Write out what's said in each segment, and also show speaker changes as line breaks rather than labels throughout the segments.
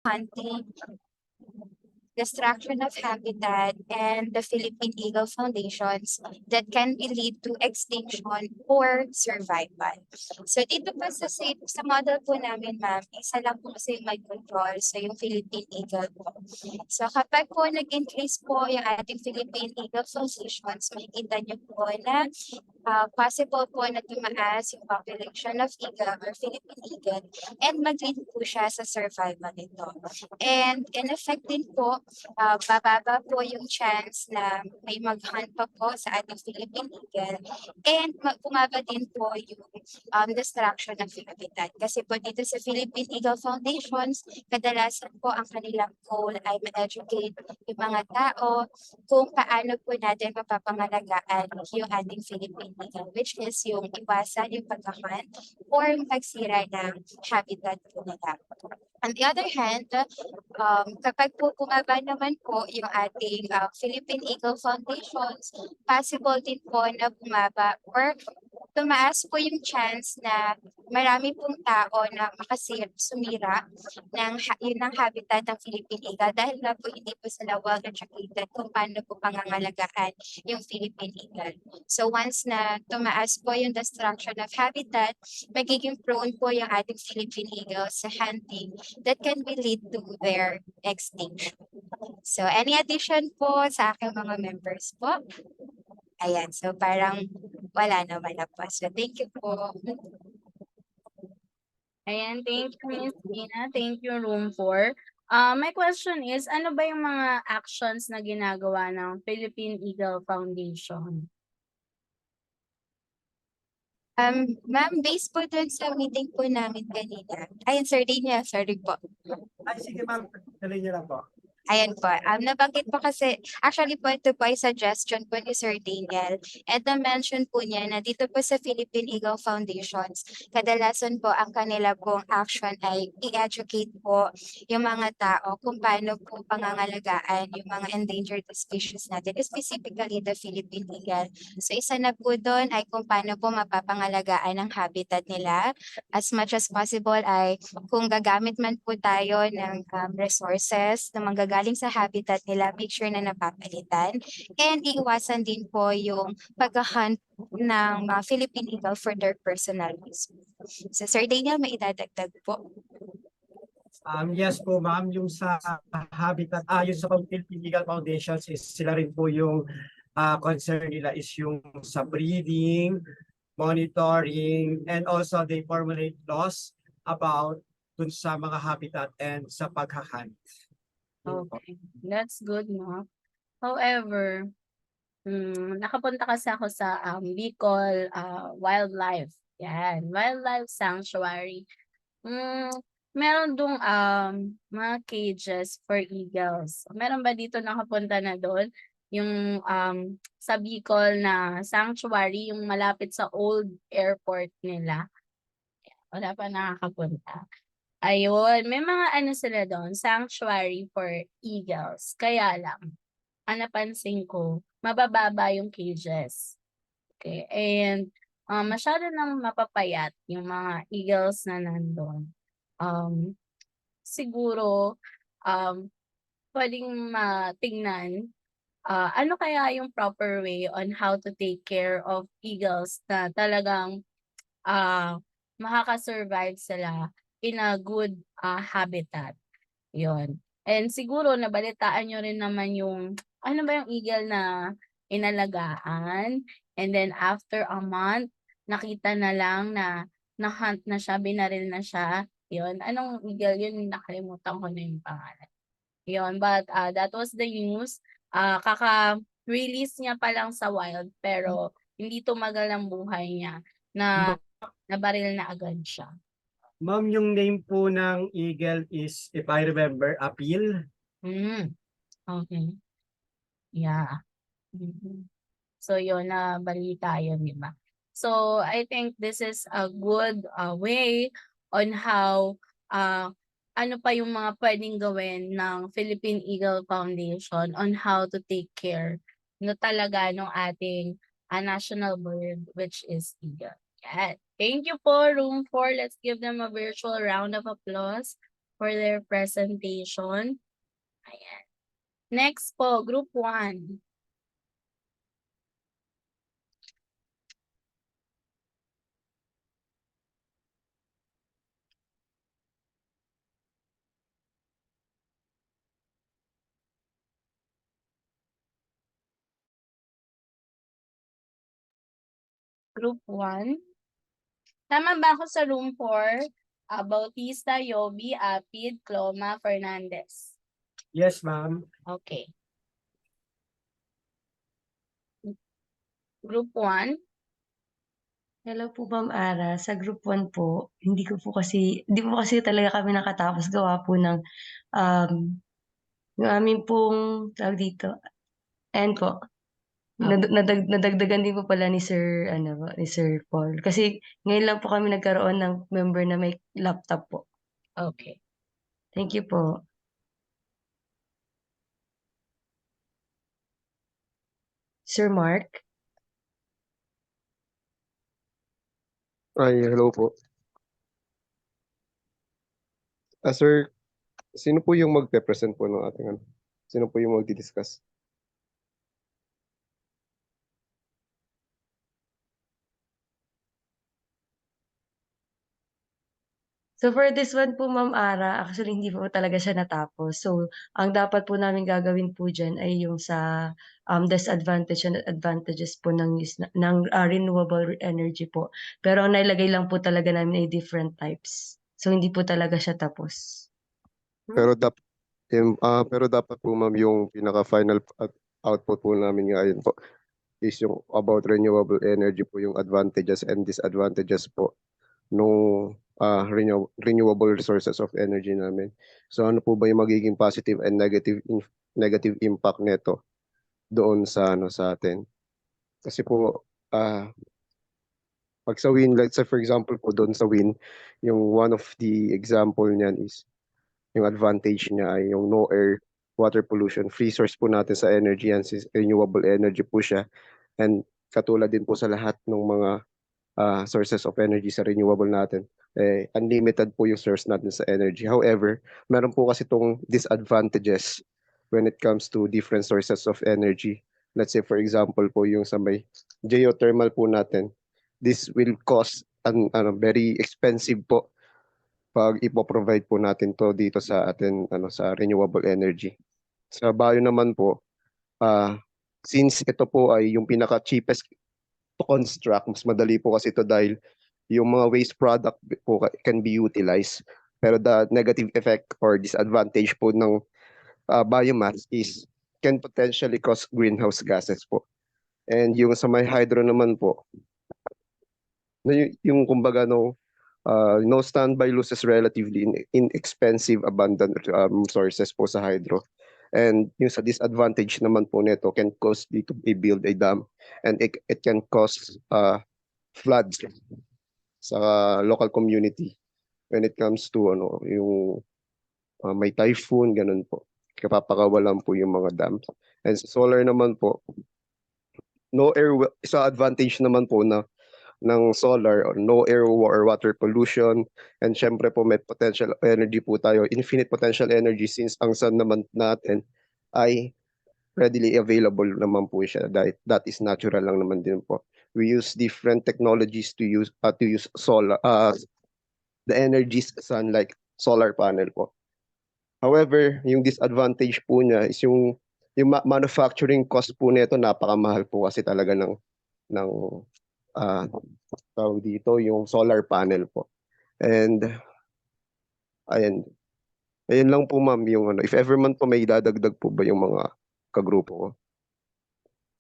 hunting, destruction of habitat, and the Philippine Eagle Foundations that can be lead to extinction or survival. So dito pa sa model po namin, ma'am, isa lang po kasi yung may control, so yung Philippine Eagle po. So kapag po nag-increase po yung ating Philippine Eagle Foundations, makikita niyo po na possible po na tumaas yung population of eagle or Philippine eagle and mag-lead po siya sa survival nito. And in effect din po, bababa po yung chance na may mag-hunt pa po sa ating Philippine eagle and bumaba din po yung destruction ng habitat. Kasi po dito sa Philippine Eagle Foundations, kadalasan po ang kanilang goal ay ma-educate yung mga tao kung paano po natin mapapangalagaan yung ating Philippine eagle, which is yung iwasan yung pagkakan or yung pagsira ng habitat po nila. On the other hand, kapag po bumaba naman po yung ating Philippine Eagle Foundations, possible din po na bumaba or tumaas po yung chance na marami pong tao na sumira yun ng habitat ng Philippine Eagle dahil nga po hindi po sila well educated kung paano po pangangalagaan yung Philippine Eagle. So once na tumaas po yung destruction of habitat, magiging prone po yung ating Philippine Eagle sa hunting that can be lead to their extinction. So any addition po sa aking mga members po? Ayan, so parang wala naman na po. So thank you po.
Ayan, thank you, Miss Ina. Thank you, Room 4. My question is, ano ba yung mga actions na ginagawa ng Philippine Eagle Foundation?
Ma'am, based po dun sa meeting po namin kanina. Ayun, Sir Daniel, sorry po.
Ay, sige ma'am, tuloy niyo lang po.
Ayan po. Nabanggit po kasi, actually po ito po ay suggestion po ni Sir Daniel. And na-mention po niya na dito po sa Philippine Eagle Foundations, kadalasan po ang kanila pong action ay i-educate po yung mga tao kung paano po pangangalagaan yung mga endangered species natin, specifically the Philippine Eagle. So isa na po doon ay kung paano po mapapangalagaan ang habitat nila. As much as possible ay kung gagamit man po tayo ng resources na manggagaling sa habitat nila, make sure na napapalitan. And iiwasan din po yung pag-hunt ng mga Philippine Eagle for their personal use. So Sir Daniel, may idadagdag po.
Yes po ma'am, yung sa habitat, yung sa Philippine Eagle Foundations is sila rin po yung concern nila is yung sa breeding, monitoring, and also they formulate laws about dun sa mga habitat and sa paghahunt.
Okay, that's good, no? However, nakapunta kasi ako sa Bicol Wildlife. Yan, Wildlife Sanctuary. Meron dong mga cages for eagles. Meron ba dito nakapunta na doon? Yung sa Bicol na sanctuary, yung malapit sa old airport nila. Wala pa nakakapunta. Ayun, may mga ano sila doon, sanctuary for eagles. Kaya lang, ang napansin ko, mabababa yung cages. Okay, and masyado nang mapapayat yung mga eagles na nandun. Siguro, pwedeng matingnan, ano kaya yung proper way on how to take care of eagles na talagang makaka-survive sila in a good habitat. Yon. And siguro nabalitaan nyo rin naman yung, ano ba yung eagle na inalagaan, and then after a month, nakita na lang na na-hunt na siya, binaril na siya. Yon. Anong eagle yun? Nakalimutan ko na yung pangalan. Yon. But that was the news. Kaka-release niya pa lang sa wild, pero hindi tumagal ang buhay niya na nabaril na agad siya.
Ma'am, yung name po ng eagle is, if I remember, Apil.
Okay. Yeah. So yun, balita yun, di ba? So I think this is a good way on how ano pa yung mga pwedeng gawin ng Philippine Eagle Foundation on how to take care no talaga ng ating national bird, which is eagle. Yeah. Thank you po, Room 4. Let's give them a virtual round of applause. for their presentation. Ayan. Next po, Group 1. Group 1. Tama ba ako sa room 4? Bautista, Yobi, Apid, Cloma, Fernandez.
Yes, ma'am.
Okay. Group 1.
Hello po, Ma'am Ara. Sa group 1 po, hindi po kasi talaga kami nakatapos gawa po ng, yung amin pong, tawag dito, ayan po, nadagdagan din po pala ni Sir, ano po, ni Sir Paul. Kasi ngayon lang po kami nagkaroon ng member na may laptop po.
Okay.
Thank you po. Sir Mark?
Ay, hello po. Sir, sino po yung magpe-present po ng ating ano? Sino po yung magdi-discuss?
So for this one po, Ma'am Ara, actually hindi po talaga siya natapos. So ang dapat po namin gagawin po diyan ay yung sa disadvantage and advantages po ng use ng renewable energy po. Pero ang nailagay lang po talaga namin ay different types. So hindi po talaga siya tapos.
Pero dapat po ma'am yung pinaka-final output po namin ngayon po is yung about renewable energy po, yung advantages and disadvantages po nung renewable resources of energy namin. So ano po ba yung magiging positive and negative impact nito doon sa sa atin? Kasi po pag sa wind, let's say for example po doon sa wind, yung one of the example niyan is yung advantage niya ay yung no air, water pollution, free source po natin sa energy yan, renewable energy po siya. And katulad din po sa lahat ng mga sources of energy sa renewable natin, unlimited po yung source natin sa energy. However, meron po kasi itong disadvantages when it comes to different sources of energy. Let's say for example po yung sa may geothermal po natin, this will cost very expensive po pag ipo-provide po natin to dito sa atin sa renewable energy. Sa bio naman po, since ito po ay yung pinaka cheapest to construct, mas madali po kasi ito dahil yung mga waste product po can be utilized. Pero the negative effect or disadvantage po ng biomass is can potentially cause greenhouse gases po. And yung sa may hydro naman po, yung kumbaga no standby losses relatively inexpensive abundant sources po sa hydro. And yung sa disadvantage naman po nito can cause to build a dam, and it can cause floods sa local community when it comes to yung may typhoon, ganun po. Kapapakawalan po yung mga dams. And sa solar naman po, no air, sa advantage naman po na ng solar or no air or water pollution, and syempre po may potential energy po tayo, infinite potential energy, since ang sun naman natin ay readily available naman po siya, that is natural lang naman din po. We use different technologies to use solar the energies sun, like solar panel po. However, yung disadvantage po niya is yung manufacturing cost po nito, napakamahal po kasi talaga ng tawag dito, yung solar panel po. And ayun lang po ma'am, yung if ever man po may dadagdag po ba yung mga kagrupo ko.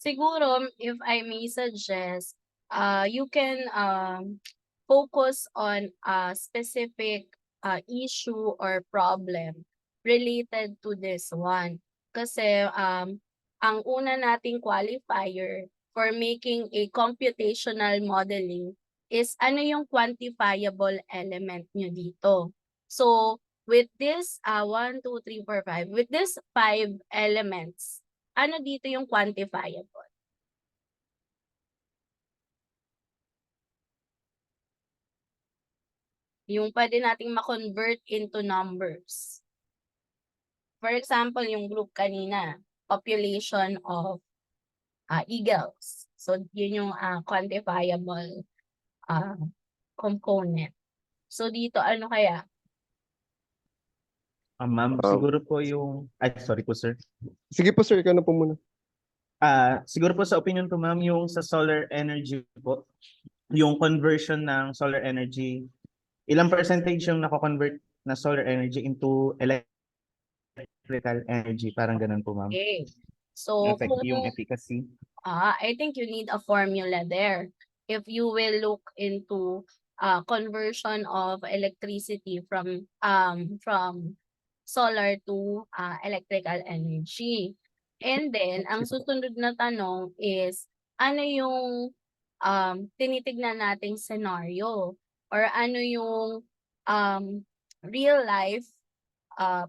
Siguro, if I may suggest, you can focus on a specific issue or problem related to this one. Kasi ang una nating qualifier for making a computational modeling is ano yung quantifiable element nyo dito. So, with this 1, 2, 3, 4, 5, with these 5 elements, ano dito yung quantifiable? yung pwede nating ma-convert into numbers. For example, yung group kanina, population of eagles. So, yun yung quantifiable component. So, dito ano kaya?
Ma'am,
Um,
siguro po sorry po sir.
Sige po sir, ikaw na po muna.
Siguro po sa opinion ko ma'am, yung sa solar energy po, yung conversion ng solar energy, ilang percentage yung nako-convert na solar energy into electrical energy, parang ganun po ma'am.
Okay. So,
Yung
kung
efficacy.
I think you need a formula there. If you will look into conversion of electricity from solar to electrical energy. And then, ang susunod na tanong is, ano yung tinitignan nating scenario? Or ano yung real life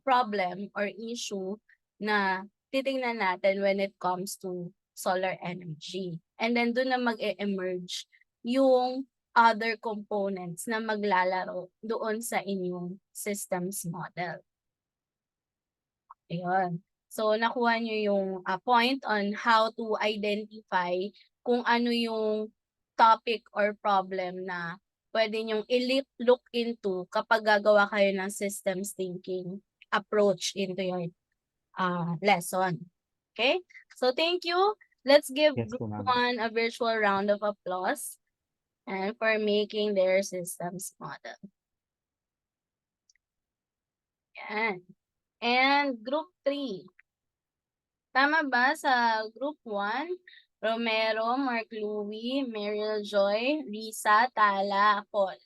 problem or issue na titingnan natin when it comes to solar energy. And then doon na mag-e-emerge yung other components na maglalaro doon sa inyong systems model. Ayun. So, nakuha nyo yung point on how to identify kung ano yung topic or problem na pwede nyong i-look into kapag gagawa kayo ng systems thinking approach into your lesson. Okay? So, thank you. Let's give
Yes po
group
ma'am.
1 a virtual round of applause and for making their systems model. Yan. And group 3. Tama ba sa group 1? Romero, Mark Louie, Meryl Joy, Risa, Tala, Paul.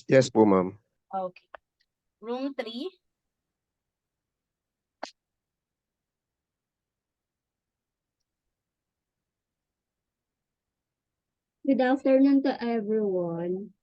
Yes po ma'am.
Okay. Room 3.
Good afternoon to everyone.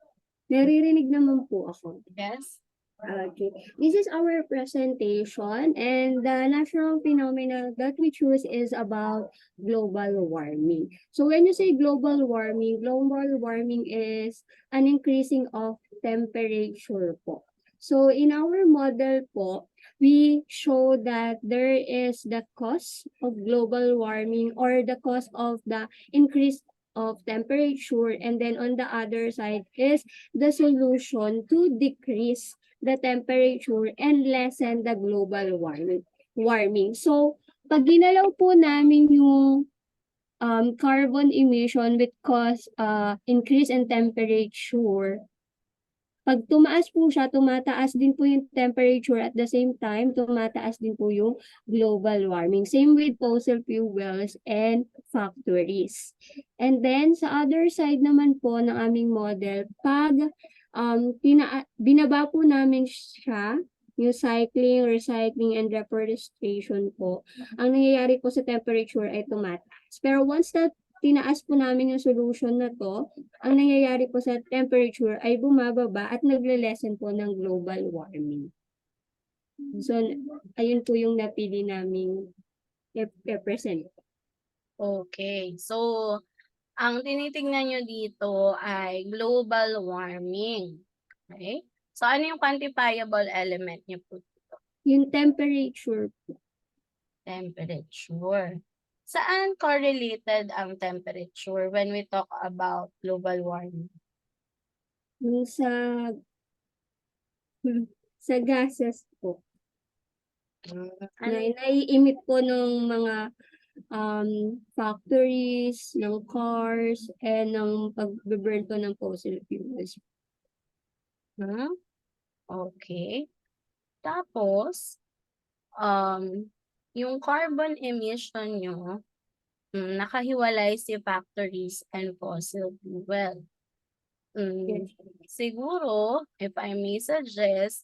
Naririnig naman po ako.
Yes.
Okay. This is our presentation and the natural phenomena that we choose is about global warming. So when you say global warming is an increasing of temperature po. So in our model po, we show that there is the cause of global warming or the cause of the increase of temperature, and then on the other side is the solution to decrease the temperature and lessen the global warming. So, pag ginalaw po namin yung carbon emission which cause increase in temperature, pag tumaas po siya, tumataas din po yung temperature at the same time, tumataas din po yung global warming. Same with fossil fuels and factories. And then, sa other side naman po ng aming model, pag binaba po namin siya, yung cycling, recycling, and reforestation po, ang nangyayari po sa temperature ay tumataas. Pero once na tinaas po namin yung solution na to, ang nangyayari po sa temperature ay bumababa at nagle-lessen po ng global warming. So, ayun po yung napili naming i-present.
Okay. So, ang tinitingnan nyo dito ay global warming. Okay? So, ano yung quantifiable element nyo po?
Yung temperature po.
Temperature. Saan correlated ang temperature when we talk about global warming?
Yung sa gases po.
Ano?
Na nai-emit po ng mga factories, ng cars, and ng pag-burn po ng fossil fuels.
Okay. Tapos, yung carbon emission nyo, nakahiwalay si factories and fossil fuel.
Yes.
Siguro, if I may suggest,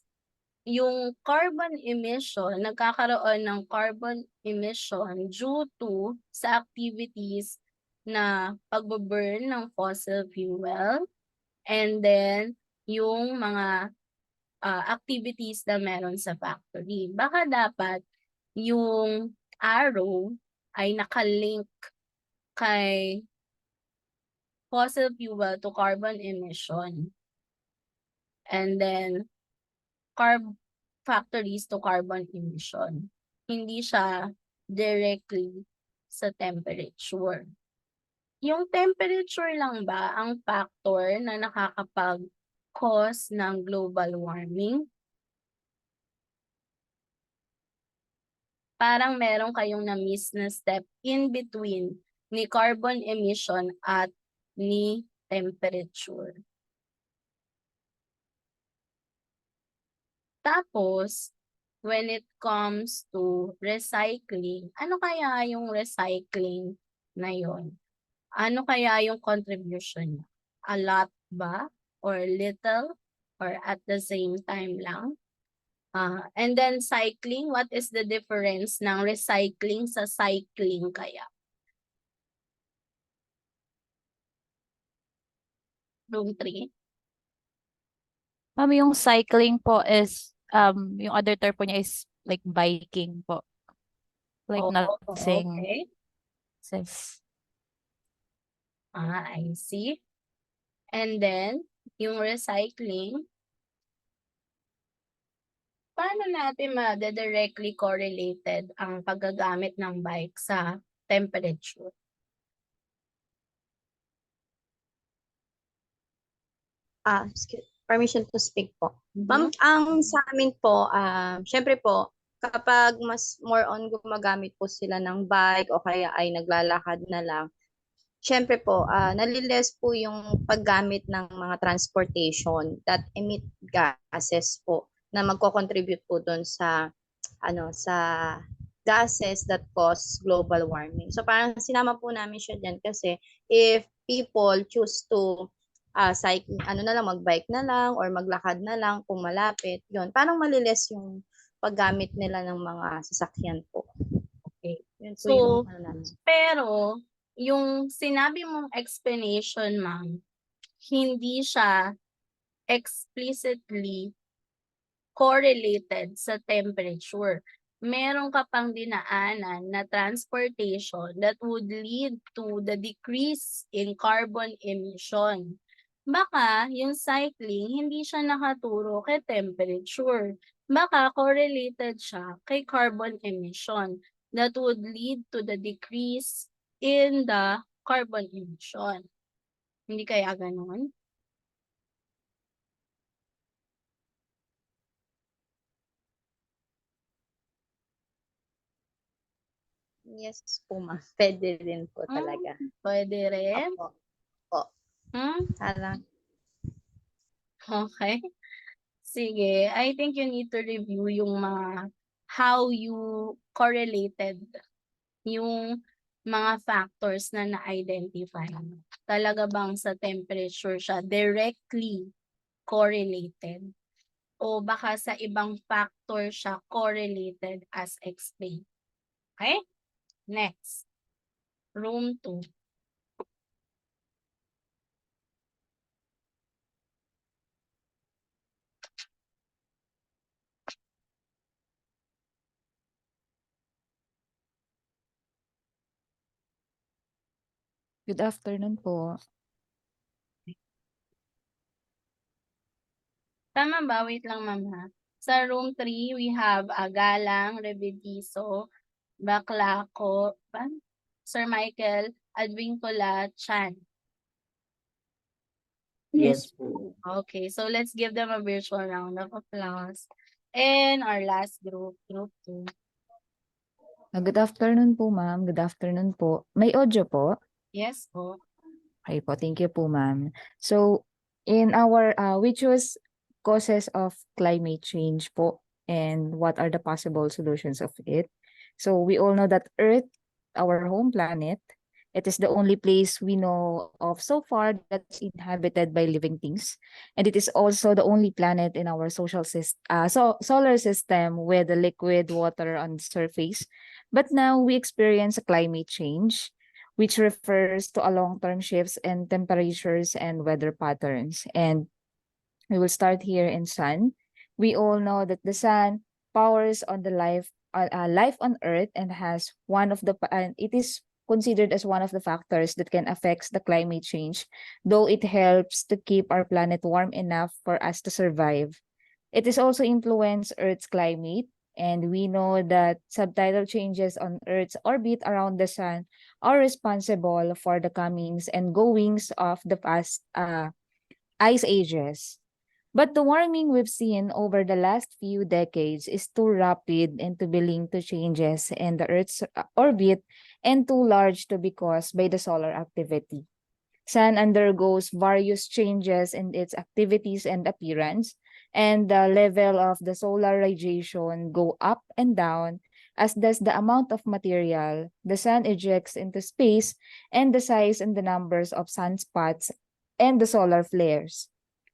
yung carbon emission, nagkakaroon ng carbon emission due to sa activities na pagbaburn ng fossil fuel, and then yung mga activities na meron sa factory. Baka dapat yung arrow ay nakalink kay fossil fuel to carbon emission. and then factories to carbon emission. Hindi siya directly sa temperature. Yung temperature lang ba ang factor na nakakapag-cause ng global warming? Parang meron kayong na-miss na step in between ni carbon emission at ni temperature. Tapos, when it comes to recycling, ano kaya yung recycling na yon? Ano kaya yung contribution niya? A lot ba? Or little? Or at the same time lang? And then cycling, what is the difference ng recycling sa cycling kaya? Room 3?
Ma'am, yung cycling po is, yung other term po niya is like biking po. Like
Oh,
nothing
okay.
says.
I see. And then, yung recycling, paano natin ma-directly correlated ang paggagamit ng bike sa temperature?
Permission to speak po. Ma'am, ang sa amin po, syempre po, kapag mas more on gumagamit po sila ng bike o kaya ay naglalakad na lang, syempre po, naliles po yung paggamit ng mga transportation that emit gases po na magko-contribute po doon sa sa gases that cause global warming. So parang sinama po namin siya diyan kasi if people choose to cycle, na lang, magbike na lang or maglakad na lang kung malapit, yun, parang maliles yung paggamit nila ng mga sasakyan po.
Okay.
Yun po
So,
yung namin.
pero, yung sinabi mong explanation, ma'am, hindi siya explicitly correlated sa temperature. Meron ka pang dinaanan na transportation that would lead to the decrease in carbon emission. Baka yung cycling hindi siya nakaturo kay temperature. Baka correlated siya kay carbon emission that would lead to the decrease in the carbon emission. Hindi kaya ganun?
Yes po, ma'am. Pwede rin po talaga.
Pwede rin?
Opo. Opo. Parang,
Okay. Sige, I think you need to review yung mga how you correlated yung mga factors na na-identify. Talaga bang sa temperature siya directly correlated? O baka sa ibang factor siya correlated as explained? Okay? Next. Room 2.
Good afternoon po.
Tama ba? Wait lang, ma'am ha. Sa room 3, we have Galang, Rebedizo, Baclaco, Sir Michael, Advincula, Chan.
Yes po.
Okay, so let's give them a virtual round of applause. And our last group, group 2.
Good afternoon po, ma'am. Good afternoon po. May audio po?
Yes po.
Okay po, thank you po, ma'am. So, in our, we choose causes of climate change po and what are the possible solutions of it. So, we all know that Earth, our home planet, it is the only place we know of so far that's inhabited by living things. And it is also the only planet in our solar system with the liquid water on the surface. But now we experience a climate change, which refers to a long-term shifts in temperatures and weather patterns. And we will start here in sun. We all know that the sun powers on the life on Earth and has it is considered as one of the factors that can affect the climate change, though it helps to keep our planet warm enough for us to survive. It is also influence Earth's climate, and we know that subtidal changes on Earth's orbit around the sun are responsible for the comings and goings of the past ice ages. But the warming we've seen over the last few decades is too rapid and to be linked to changes in the Earth's orbit and too large to be caused by the solar activity. Sun undergoes various changes in its activities and appearance, and the level of the solar radiation go up and down, as does the amount of material the sun ejects into space and the size and the numbers of sunspots and the solar flares.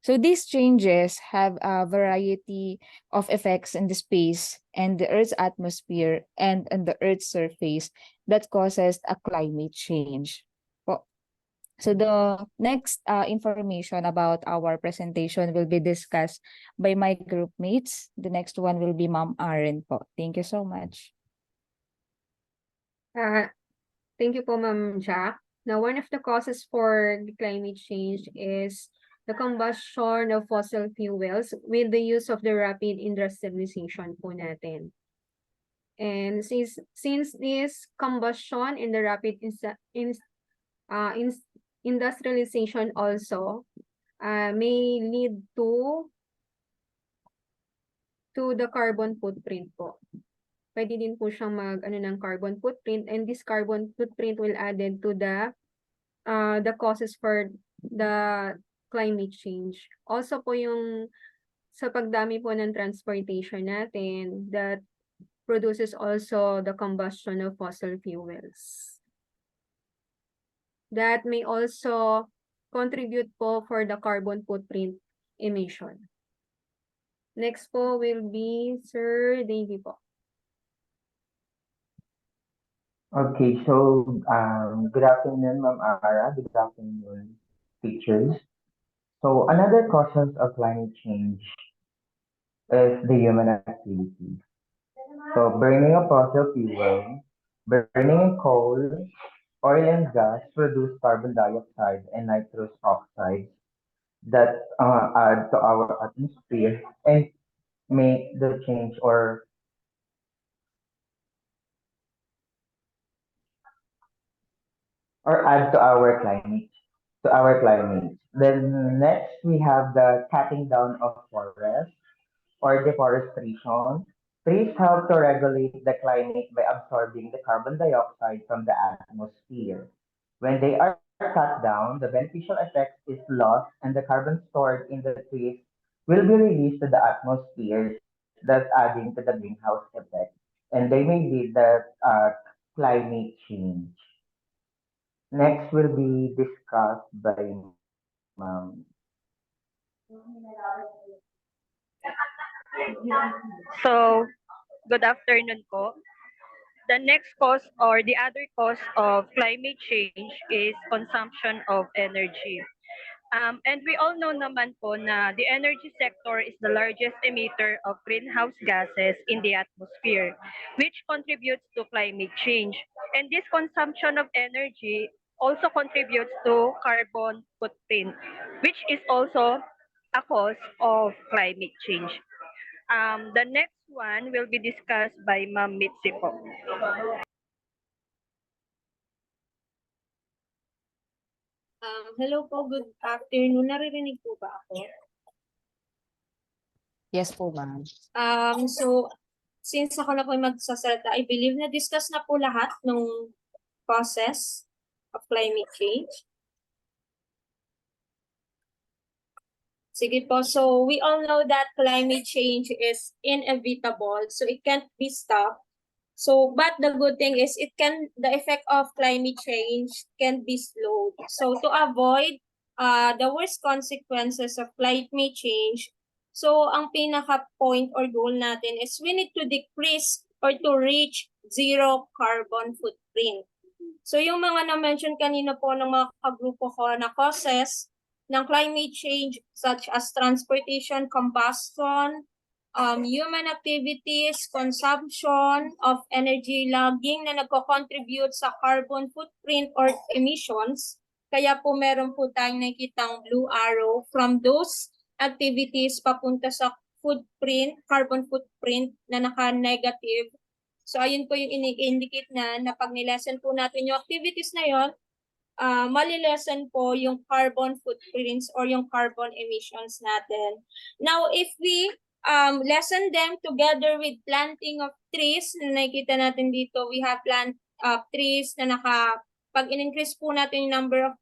So these changes have a variety of effects in the space and the Earth's atmosphere and on the Earth's surface that causes a climate change. So the next information about our presentation will be discussed by my group mates. The next one will be Ma'am Aren po. Thank you so much.
Thank you po, Ma'am Jack. Now, one of the causes for the climate change is the combustion of fossil fuels with the use of the rapid industrialization po natin. And since this combustion and the rapid industrialization also may lead to the carbon footprint po. Pwede din po siyang ng carbon footprint, and this carbon footprint will added to the causes for the climate change. Also po yung sa pagdami po ng transportation natin that produces also the combustion of fossil fuels. That may also contribute po for the carbon footprint emission. Next po will be Sir Davey po.
Okay, so good afternoon, Ma'am Ara. Good afternoon, teachers. So another causes of climate change is the human activity. So burning of fossil fuel, burning coal, oil and gas produce carbon dioxide and nitrous oxides that add to our atmosphere and make the change or add to our climate. Then next we have the cutting down of forests or deforestation. Trees help to regulate the climate by absorbing the carbon dioxide from the atmosphere. When they are cut down, the beneficial effect is lost and the carbon stored in the trees will be released to the atmosphere, thus adding to the greenhouse effect. And they may lead the climate change. Next will be discussed by
So, good afternoon po. The next cause or the other cause of climate change is consumption of energy. And we all know naman po na the energy sector is the largest emitter of greenhouse gases in the atmosphere, which contributes to climate change. And this consumption of energy also contributes to carbon footprint, which is also a cause of climate change. The next one will be discussed by Ma'am Mitzi po.
Hello po, good afternoon. Naririnig po ba ako?
Yes po, ma'am.
So, since ako na po yung magsasalita, I believe na discuss na po lahat ng causes of climate change. Sige po, so we all know that climate change is inevitable, so it can't be stopped. So, but the good thing is the effect of climate change can be slowed. So, to avoid the worst consequences of climate change, so ang pinaka-point or goal natin is we need to decrease or to reach zero carbon footprint. So, yung mga na-mention kanina po ng mga kagrupo ko na causes ng climate change such as transportation, combustion, human activities, consumption of energy logging na nagko-contribute sa carbon footprint or emissions. Kaya po meron po tayong nakikitang blue arrow from those activities papunta sa footprint, carbon footprint na naka-negative. So ayun po yung ini-indicate na pag nilesen po natin yung activities na yon, malilesen po yung carbon footprints or yung carbon emissions natin. Now, if we lessen them together with planting of trees, na nakikita natin dito, we have plant trees na pag in-increase po natin yung number of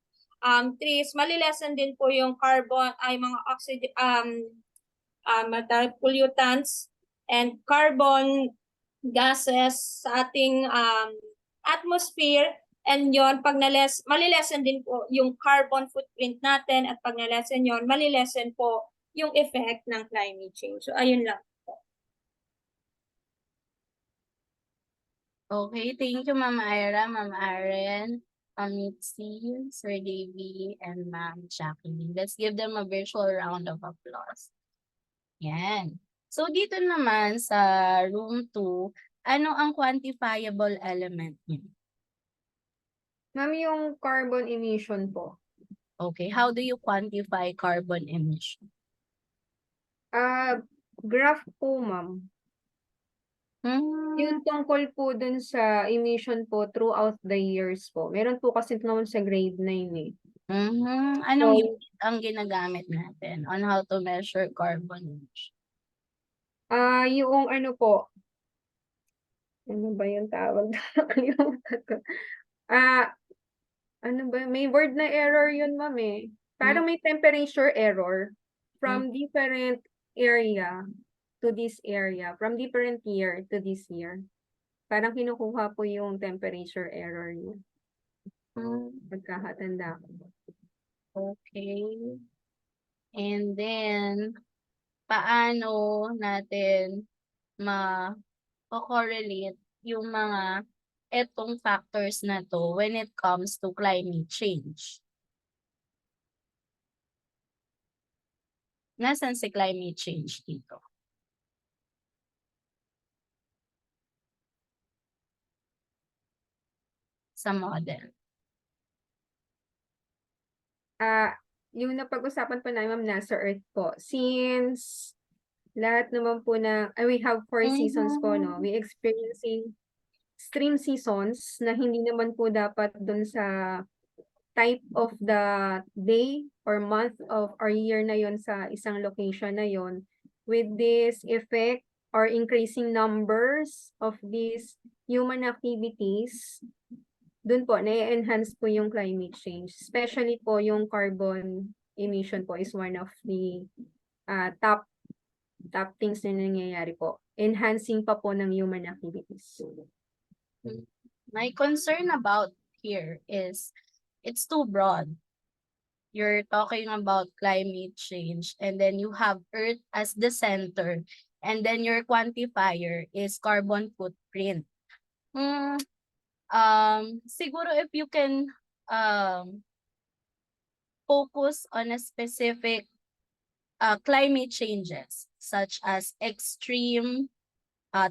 trees, malilesen din po yung carbon, ay mga oxygen, pollutants and carbon gases sa ating atmosphere. And yon, pag malilesen din po yung carbon footprint natin, at pag nalesen yon, malilesen po yung effect ng climate change. So ayun lang.
Okay, thank you, Ma'am Ira, Ma'am Aren, Ma'am Mitzi, Sir Davy, and Ma'am Jacqueline. Let's give them a virtual round of applause. Yan. So dito naman sa room 2, ano ang quantifiable element niyo?
Ma'am, yung carbon emission po.
Okay, how do you quantify carbon emission?
Graph po, ma'am. Yung tungkol po dun sa emission po throughout the years po. Meron po kasi naman sa grade 9 eh.
Anong
So,
unit ang ginagamit natin on how to measure carbon emission?
yung ano po, ano ba yung tawag? Nakalimutan ko. Ano ba? May word na error yun, ma'am eh. Parang may temperature error from different area to this area, from different year to this year. Parang kinukuha po yung temperature error niya. Pagkakatanda ko.
Okay. And then, paano natin ma-correlate yung mga etong factors na to when it comes to climate change? Nasaan si climate change dito? Sa model.
Yung napag-usapan po namin, ma'am, nasa Earth po. Since lahat naman po we have 4 seasons po, no? We experiencing extreme seasons na hindi naman po dapat dun sa type of the day or month of or year na yon sa isang location na yon. With this effect or increasing numbers of these human activities, dun po, na-enhance po yung climate change. Especially po yung carbon emission po is one of the top things na nangyayari po. Enhancing pa po ng human activities.
My concern about here is it's too broad. You're talking about climate change and then you have Earth as the center and then your quantifier is carbon footprint. Siguro if you can focus on a specific climate changes such as extreme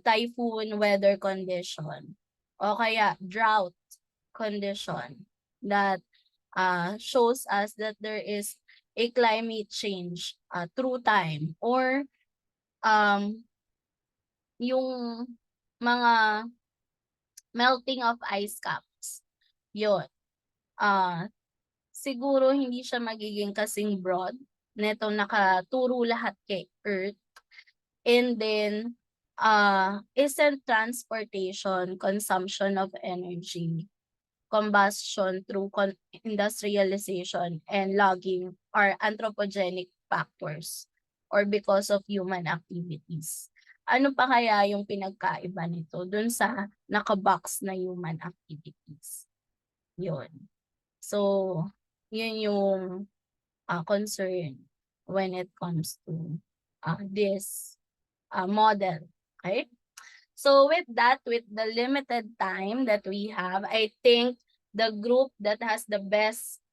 typhoon weather condition o kaya drought condition that shows us that there is a climate change through time or yung mga melting of ice caps. Yun. Siguro hindi siya magiging kasing broad. Neto nakaturo lahat kay Earth. And then, isn't transportation, consumption of energy, combustion through industrialization, and logging are anthropogenic factors or because of human activities. Ano pa kaya yung pinagkaiba nito dun sa nakabox na human activities? Yun. So, yun yung concern when it comes to this model. Okay? So with that, with the limited time that we have, I think the group that has the best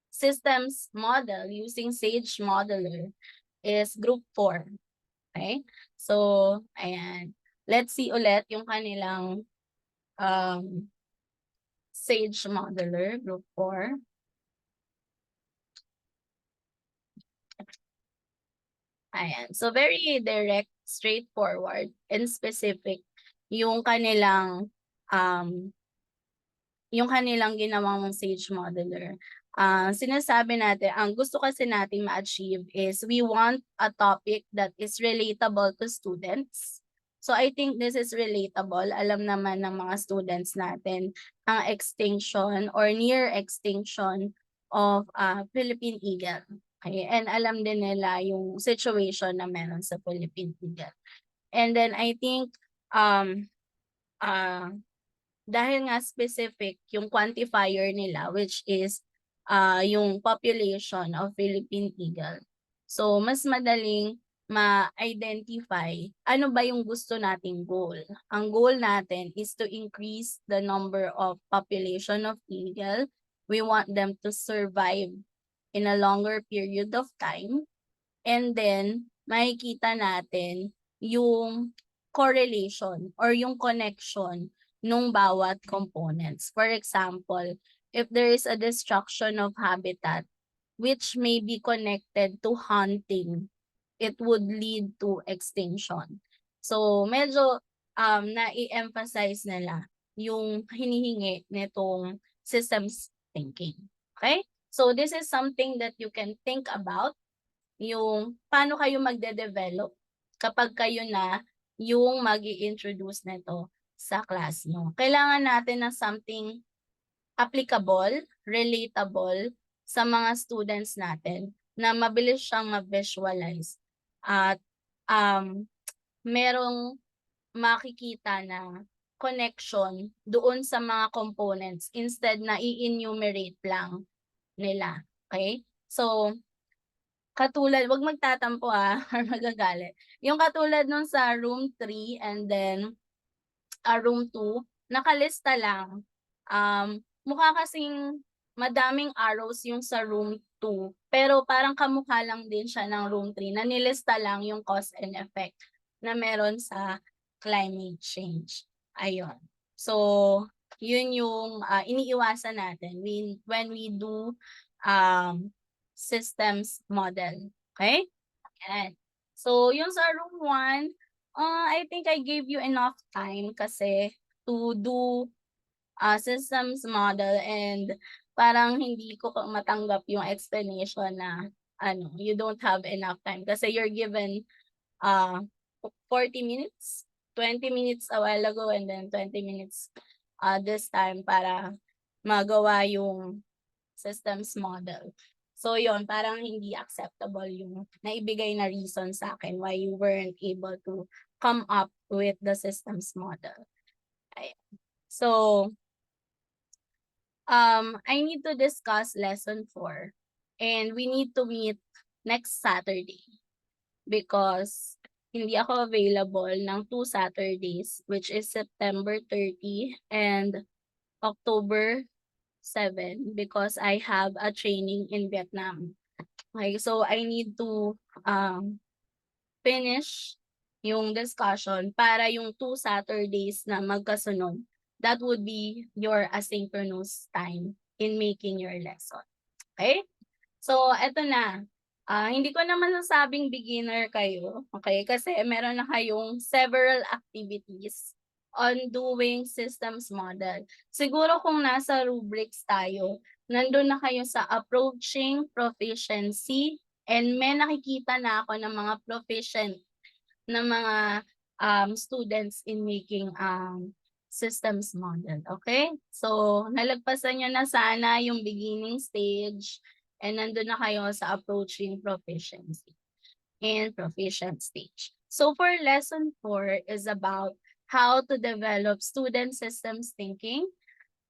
systems model using Sage Modeler is group 4. Okay? So, ayan. Let's see ulit yung kanilang Sage Modeler, Group 4. Ayan. So, very direct, straightforward, and specific yung kanilang um, ginawang Sage Modeler. Sinasabi natin, ang gusto kasi nating ma-achieve is we want a topic that is relatable to students. So I think this is relatable. Alam naman ng mga students natin ang extinction or near extinction of Philippine eagle. Okay? And alam din nila yung situation na meron sa Philippine eagle. And then I think dahil nga specific yung quantifier nila, which is yung population of Philippine eagle. So mas madaling ma-identify ano ba yung gusto nating goal. Ang goal natin is to increase the number of population of eagle. We want them to survive in a longer period of time. And then makikita natin yung correlation or yung connection nung bawat components. For example, if there is a destruction of habitat which may be connected to hunting, it would lead to extinction. So medyo na-emphasize nila yung hinihingi nitong systems thinking. Okay? So this is something that you can think about, yung paano kayo magde-develop kapag kayo na yung mag-i-introduce nito sa class nyo. Kailangan natin ng something applicable, relatable sa mga students natin na mabilis siyang ma-visualize at merong makikita na connection doon sa mga components instead na i-enumerate lang nila. Okay? So, katulad, wag magtatampo or magagalit. Yung katulad nung sa room 3 and then room 2, nakalista lang. Mukha kasing madaming arrows yung sa room 2, pero parang kamukha lang din siya ng room 3 na nilista lang yung cause and effect na meron sa climate change. Ayun. So, yun yung iniiwasan natin when we do systems model. Okay? Ayan. So, yung sa room 1, I think I gave you enough time kasi to do systems model and parang hindi ko matanggap yung explanation na you don't have enough time kasi you're given 40 minutes, 20 minutes a while ago and then 20 minutes this time para magawa yung systems model. So yun, parang hindi acceptable yung naibigay na reason sa akin why you weren't able to come up with the systems model. Ayan. So, I need to discuss lesson 4 and we need to meet next Saturday because hindi ako available ng 2 Saturdays which is September 30 and October 7 because I have a training in Vietnam. Okay, so I need to finish yung discussion para yung 2 Saturdays na magkasunod, that would be your asynchronous time in making your lesson. Okay? So, eto na. Hindi ko naman nasabing beginner kayo, okay? Kasi meron na kayong several activities on doing systems model. Siguro kung nasa rubrics tayo, nandun na kayo sa approaching proficiency and may nakikita na ako ng mga proficient na mga students in making systems model. Okay? So, nalagpasan nyo na sana yung beginning stage and nandun na kayo sa approaching proficiency and proficient stage. So, for lesson 4 is about how to develop student systems thinking,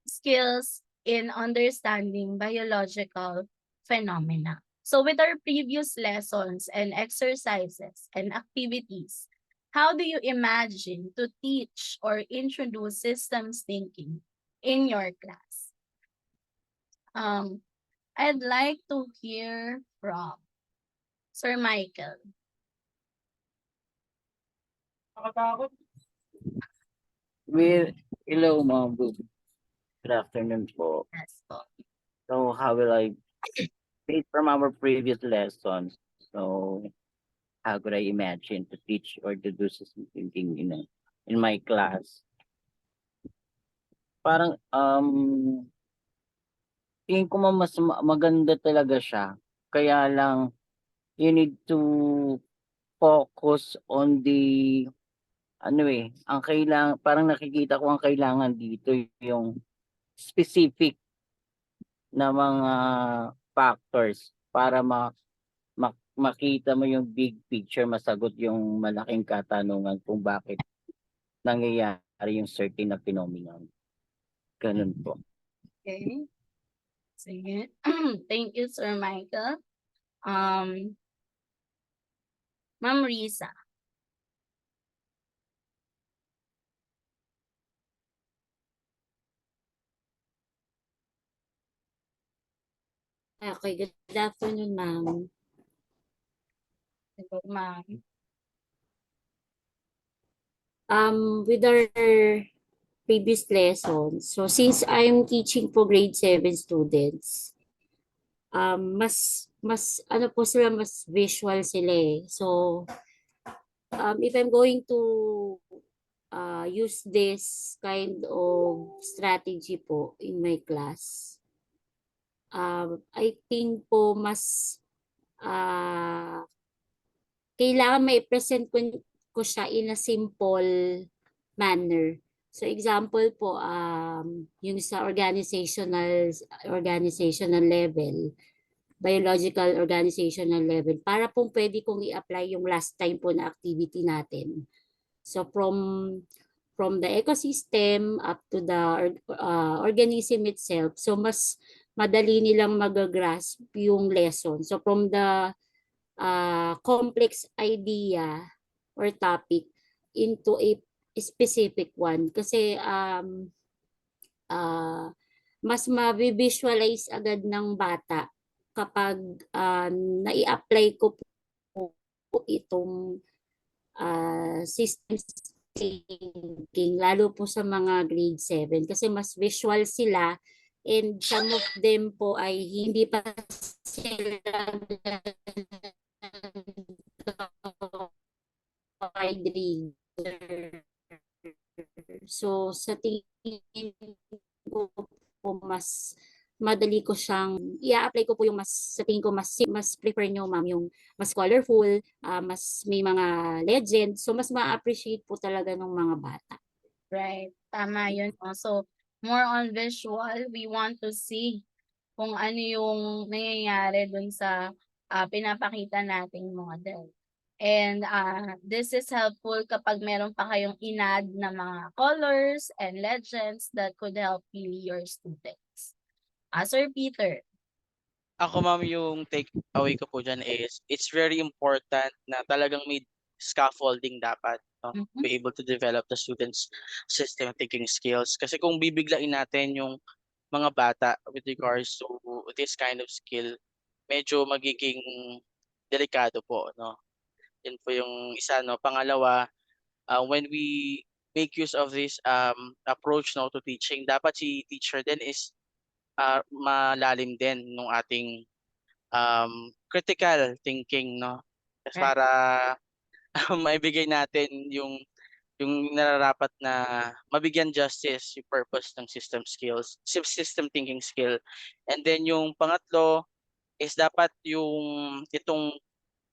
skills in understanding biological phenomena. So with our previous lessons and exercises and activities, how do you imagine to teach or introduce systems thinking in your class? I'd like to hear from Sir Michael.
Hello, ma'am. Good afternoon po.
Yes po.
So how will I, based from our previous lessons, so how could I imagine to teach or to do system thinking in my class? Parang tingin ko maganda talaga siya. Kaya lang you need to focus on the ang parang nakikita ko ang kailangan dito yung specific na mga factors para makita mo yung big picture, masagot yung malaking katanungan kung bakit nangyayari yung certain na phenomenon. Ganun po.
Okay. Sige. Thank you, Sir Michael. Ma'am Risa.
Okay, good afternoon, ma'am.
Hello, ma'am.
With our previous lessons, so since I'm teaching for grade 7 students, mas ano po sila, mas visual sila eh. So, if I'm going to use this kind of strategy po in my class, I think po mas kailangan may present ko siya in a simple manner. So example po, yung sa organizational level, biological organizational level, para pong pwede kong i-apply yung last time po na activity natin. So from the ecosystem up to the organism itself, so mas madali nilang magagrasp yung lesson. So from the complex idea or topic into a specific one. Kasi mas mabivisualize agad ng bata kapag nai-apply ko po itong system thinking, lalo po sa mga grade 7 kasi mas visual sila and some of them po ay hindi pa sila reader. So sa tingin ko po mas madali ko siyang i-apply ko po yung sa tingin ko mas prefer nyo ma'am yung mas colorful, mas may mga legend, so mas ma-appreciate po talaga ng mga bata.
Right. Tama yun. So, more on visual, we want to see kung ano yung nangyayari dun sa pinapakita nating model. And this is helpful kapag meron pa kayong inad na mga colors and legends that could help you your students. Sir Peter.
Ako ma'am, yung take away ko po dyan is it's very important na talagang may scaffolding dapat, no? Be able to develop the students' system thinking skills. Kasi kung bibiglain natin yung mga bata with regards to this kind of skill, medyo magiging delikado po, no? Yun po yung isa, no? Pangalawa, when we make use of this approach, no, to teaching, dapat si teacher din is malalim din nung ating critical thinking, no? Para maibigay natin yung nararapat na mabigyan justice yung purpose ng system skills, system thinking skill. And then yung pangatlo is dapat yung itong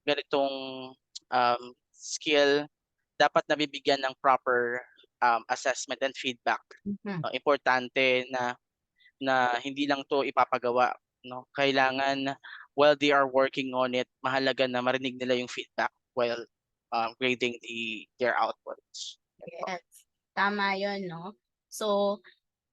ganitong skill dapat nabibigyan ng proper assessment and feedback. Importante na hindi lang to ipapagawa, no? Kailangan while they are working on it, mahalaga na marinig nila yung feedback while grading their outputs.
Yes. Tama yun, no? So,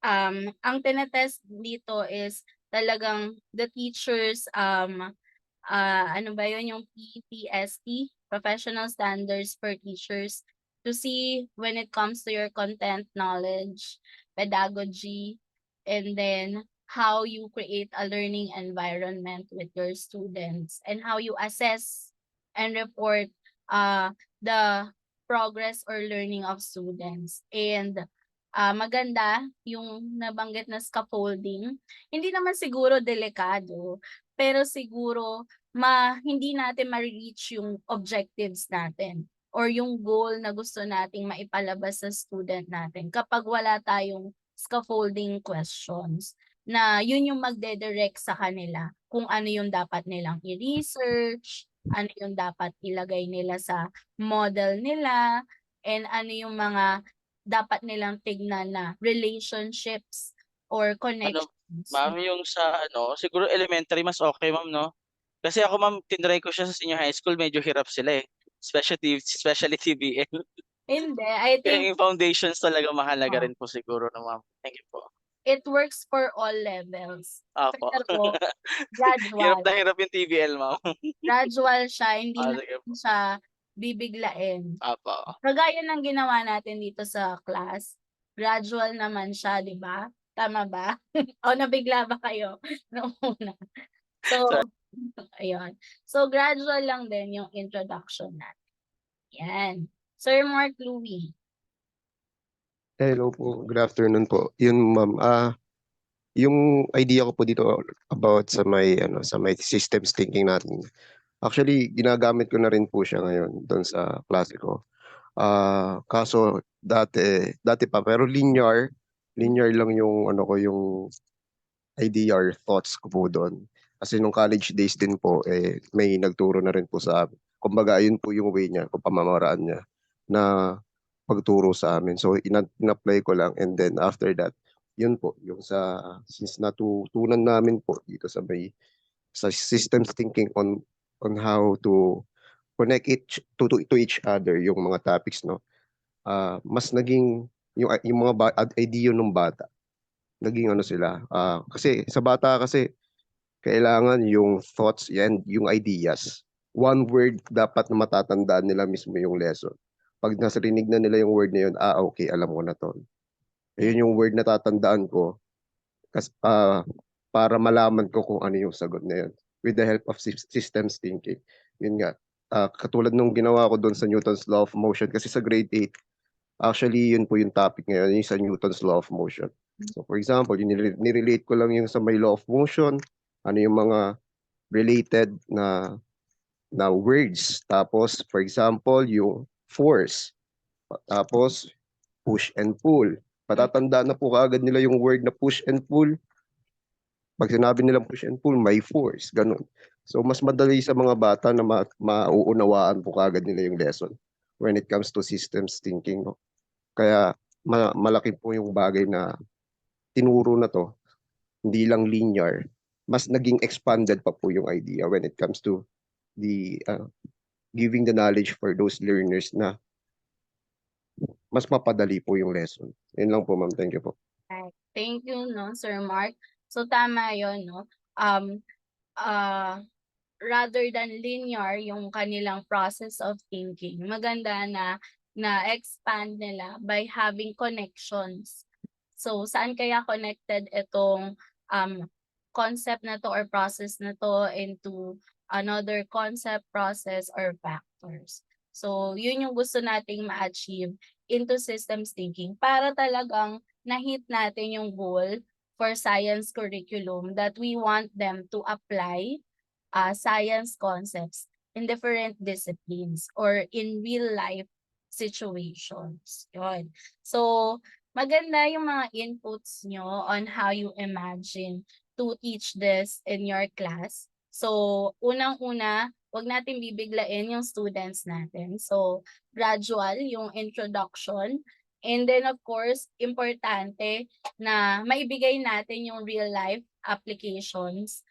ang tinetest dito is talagang the teachers, ano ba yun, yung PPST, Professional Standards for Teachers, to see when it comes to your content knowledge, pedagogy, and then how you create a learning environment with your students and how you assess and report the progress or learning of students. And maganda yung nabanggit na scaffolding. Hindi naman siguro delikado, pero siguro hindi natin ma-reach yung objectives natin or yung goal na gusto nating maipalabas sa student natin kapag wala tayong scaffolding questions na yun yung magdedirect sa kanila kung ano yung dapat nilang i-research, ano yung dapat ilagay nila sa model nila, and ano yung mga dapat nilang tignan na relationships or
Ano,
connections.
ma'am, yung sa siguro elementary mas okay, ma'am, no? Kasi ako, ma'am, tinry ko siya sa senior high school, medyo hirap sila eh. Especially TBL.
Hindi, I
Kaya
think
yung foundations talaga mahalaga rin po siguro, no, ma'am? Thank you po.
it works for all levels.
Apo.
Pero
Hirap
gradual.
na hirap yung TBL, ma'am.
Gradual siya, hindi
Sige
natin siya bibiglain.
Apo.
Kagaya ng ginawa natin dito sa class, gradual naman siya, di ba? Tama ba? O nabigla ba kayo noong una? So, ayun. So, gradual lang din yung introduction natin. Yan. Sir Mark Louie.
Hello po, good afternoon po. Yun ma'am, yung idea ko po dito about sa may systems thinking natin. Actually, ginagamit ko na rin po siya ngayon doon sa klase ko. Kaso dati pa pero linear lang yung yung idea or thoughts ko po doon. Kasi nung college days din po may nagturo na rin po sa amin. Kumbaga ayun po yung way niya, o pamamaraan niya na pagturo sa amin. So in-apply ko lang, and then after that, yun po yung since natutunan namin po dito sa systems thinking on how to connect to each other yung mga topics, no. Mas naging yung mga idea ng bata naging sila, kasi sa bata kasi kailangan yung thoughts and yung ideas, one word dapat na matatandaan nila mismo yung lesson. Pag nasarinig na nila yung word na yun, okay, alam ko na to. Ayun yung word na tatandaan ko para malaman ko kung ano yung sagot na yun with the help of systems thinking. Yun nga, katulad nung ginawa ko doon sa Newton's Law of Motion, kasi sa grade 8, actually yun po yung topic ngayon, yung sa Newton's Law of Motion. So for example, nirelate ko lang yung sa may law of motion, ano yung mga related na words. Tapos for example, yung force. Tapos push and pull. Patatandaan na po kaagad nila yung word na push and pull. Pag sinabi nilang push and pull, may force, ganun. So mas madali sa mga bata na mauunawaan po kaagad nila yung lesson when it comes to systems thinking, no? Kaya malaki po yung bagay na tinuro na to, hindi lang linear, mas naging expanded pa po yung idea when it comes to the giving the knowledge for those learners na mas mapadali po yung lesson. Yun lang po, ma'am. Thank you po.
Right. Thank you, no, Sir Mark. So tama 'yon, no. Rather than linear yung kanilang process of thinking, maganda na expand nila by having connections. So saan kaya connected itong concept na to or process na to into another concept, process, or factors. So yun yung gusto nating ma-achieve into systems thinking para talagang na-hit natin yung goal for science curriculum that we want them to apply science concepts in different disciplines or in real life situations. Yun. So, maganda yung mga inputs nyo on how you imagine to teach this in your class. So, unang-una, wag natin bibiglain yung students natin. So, gradual yung introduction. And then, of course, importante na maibigay natin yung real life applications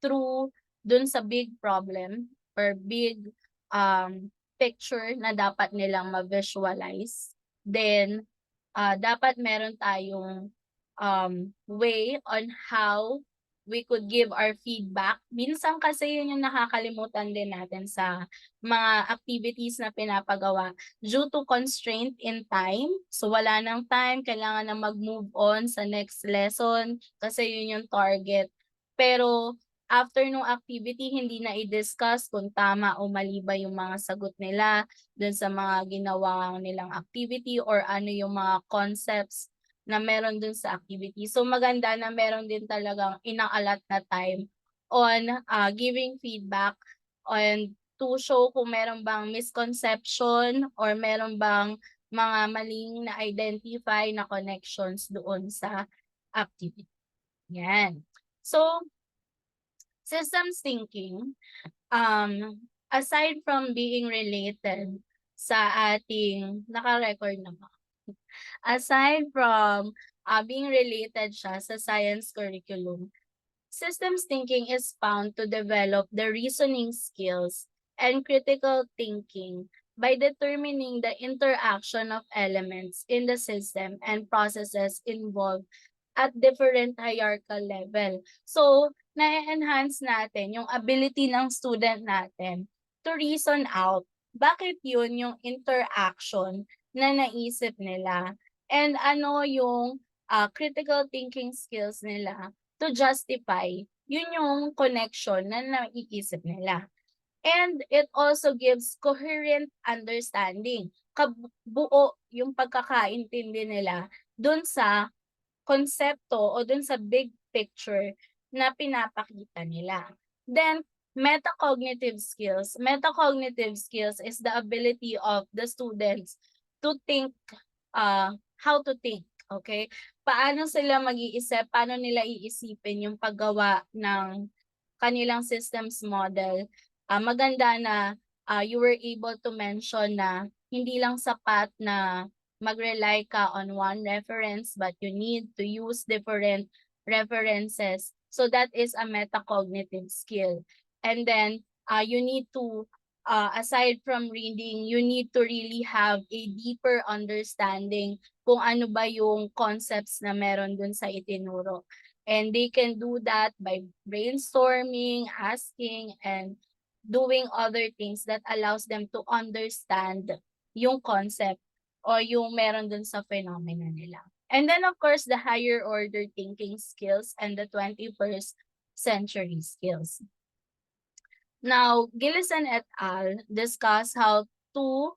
through dun sa big problem or big picture na dapat nilang ma-visualize. Then, dapat meron tayong way on how we could give our feedback. Minsan kasi yun yung nakakalimutan din natin sa mga activities na pinapagawa due to constraint in time. So wala nang time, kailangan na mag-move on sa next lesson kasi yun yung target. Pero after nung activity, hindi na i-discuss kung tama o mali ba yung mga sagot nila dun sa mga ginawa nilang activity or ano yung mga concepts na meron dun sa activity. So maganda na meron din talagang inaalat na time on giving feedback and to show kung meron bang misconception or meron bang mga maling na-identify na connections doon sa activity. Yan. So, systems thinking, aside from being related sa ating, naka-record naman, aside from being related siya sa science curriculum, systems thinking is found to develop the reasoning skills and critical thinking by determining the interaction of elements in the system and processes involved at different hierarchical level. So, na-enhance natin yung ability ng student natin to reason out bakit yun yung interaction na naisip nila and ano yung critical thinking skills nila to justify yun yung connection na naiisip nila. And it also gives coherent understanding. Buo yung pagkakaintindi nila dun sa konsepto o dun sa big picture na pinapakita nila. Then, metacognitive skills. Metacognitive skills is the ability of the students to think, how to think, okay? Paano sila mag-iisip, paano nila iisipin yung paggawa ng kanilang systems model. Maganda na you were able to mention na hindi lang sapat na mag-rely ka on one reference, but you need to use different references. So that is a metacognitive skill. And then you need to, aside from reading, you need to really have a deeper understanding kung ano ba yung concepts na meron dun sa itinuro. And they can do that by brainstorming, asking, and doing other things that allows them to understand yung concept o yung meron dun sa phenomena nila. And then of course, the higher order thinking skills and the 21st century skills. Now, Gillison et al. Discuss how to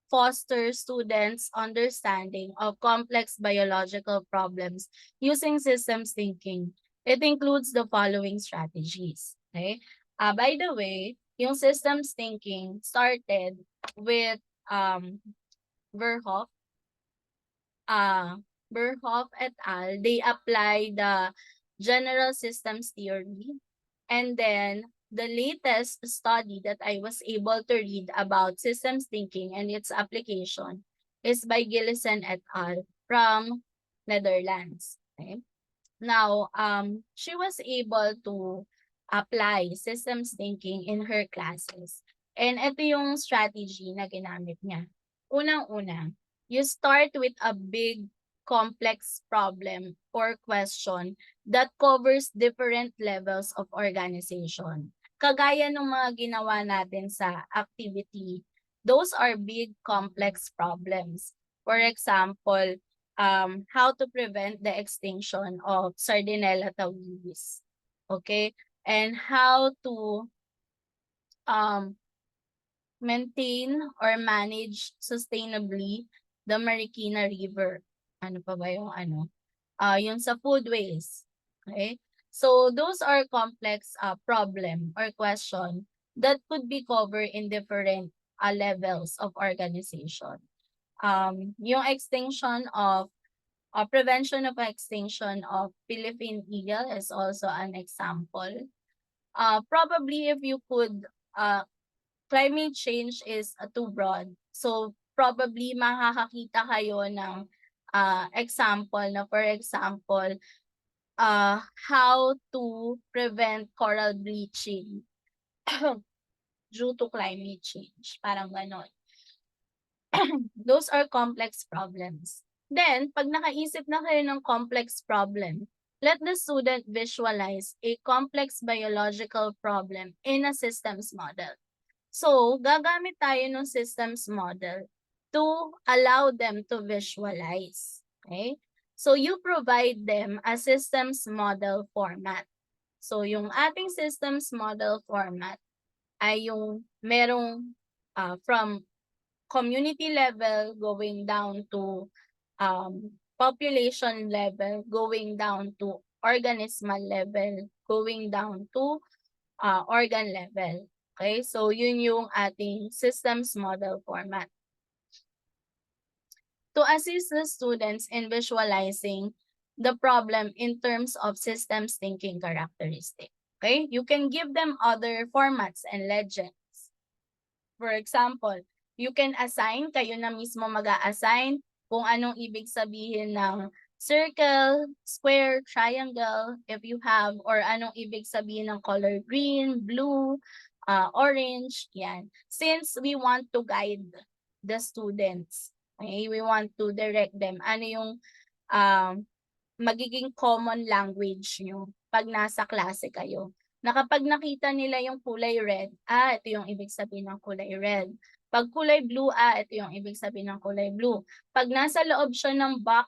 foster students' understanding of complex biological problems using systems thinking. It includes the following strategies. Okay? By the way, yung systems thinking started with Verhoff. Verhoff et al. They apply the general systems theory, and then the latest study that I was able to read about systems thinking and its application is by Gillison et al. From Netherlands. Okay? Now, she was able to apply systems thinking in her classes. And ito yung strategy na ginamit niya. Unang-una, you start with a big complex problem or question that covers different levels of organization. Kagaya ng mga ginawa natin sa activity, those are big complex problems. For example, how to prevent the extinction of Sardinella taurilis. Okay? And how to maintain or manage sustainably the Marikina River. Ano pa ba yung yung sa foodways. Okay? So those are complex problem or question that could be covered in different levels of organization. Yung extinction of prevention of extinction of Philippine eagle is also an example. Probably if you could, climate change is too broad. So probably makakakita kayo ng example na, for example, how to prevent coral bleaching due to climate change. Parang ganon. Those are complex problems. Then, pag nakaisip na kayo ng complex problem, let the student visualize a complex biological problem in a systems model. So, gagamit tayo ng systems model to allow them to visualize. Okay? So, you provide them a systems model format. So yung ating systems model format ay yung merong from community level going down to population level, going down to organismal level, going down to organ level. Okay, so yun yung ating systems model format. To assist the students in visualizing the problem in terms of systems thinking characteristic. Okay, you can give them other formats and legends. For example, you can assign, kayo na mismo mag-a-assign kung anong ibig sabihin ng circle, square, triangle, if you have, or anong ibig sabihin ng color green, blue, orange, yan. Since we want to guide the students, okay, we want to direct them, ano yung magiging common language nyo pag nasa klase kayo. Na kapag nakita nila yung kulay red, ito yung ibig sabihin ng kulay red. Pag kulay blue, ito yung ibig sabihin ng kulay blue. Pag nasa loob siya ng box,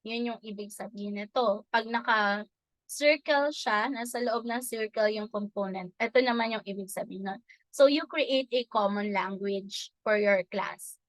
yun yung ibig sabihin nito. Pag naka-circle siya, nasa loob ng circle yung component, ito naman yung ibig sabihin nun. So you create a common language for your class.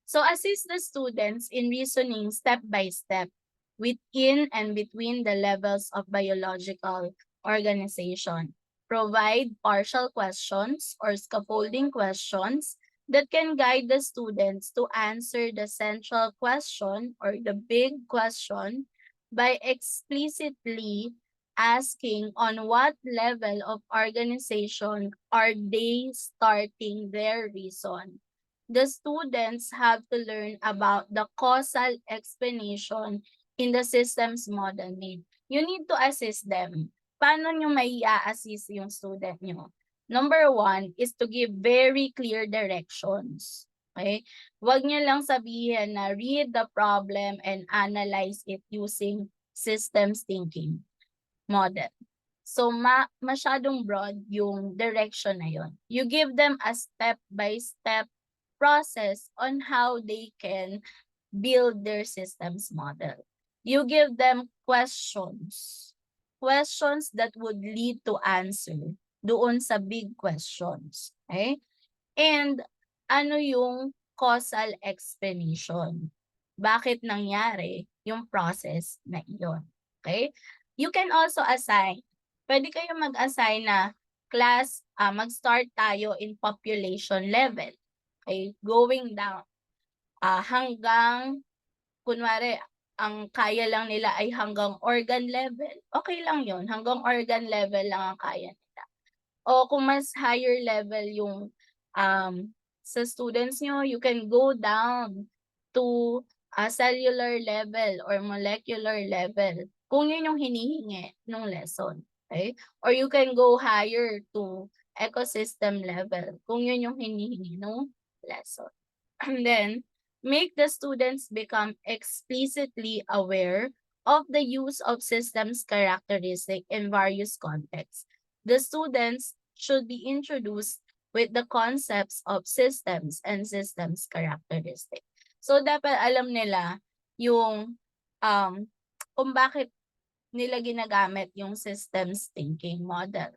So assist the students in reasoning step by step within and between the levels of biological organization. Provide partial questions or scaffolding questions that can guide the students to answer the central question or the big question by explicitly asking on what level of organization are they starting their reason. The students have to learn about the causal explanation in the systems model need. You need to assist them. Paano nyo may assist yung student nyo? Number 1 is to give very clear directions. Okay? Huwag nyo lang sabihin na read the problem and analyze it using systems thinking model. So masyadong broad yung direction na yun. You give them a step-by-step process on how they can build their systems model. You give them questions that would lead to answer doon sa big questions. Okay? And ano yung causal explanation? Bakit nangyari yung process na iyon? Okay? You can also assign. Pwede kayo mag-assign na class, mag-start tayo in population level. Okay? Going down. Hanggang, kunwari, ang kaya lang nila ay hanggang organ level, okay lang yun. Hanggang organ level lang ang kaya nila. O kung mas higher level yung sa students nyo, you can go down to a cellular level or molecular level kung yun yung hinihingi ng lesson. Okay? Or you can go higher to ecosystem level kung yun yung hinihingi ng lesson. And then, make the students become explicitly aware of the use of systems characteristic in various contexts. The students should be introduced with the concepts of systems and systems characteristic. So dapat alam nila yung kung bakit nila ginagamit yung systems thinking model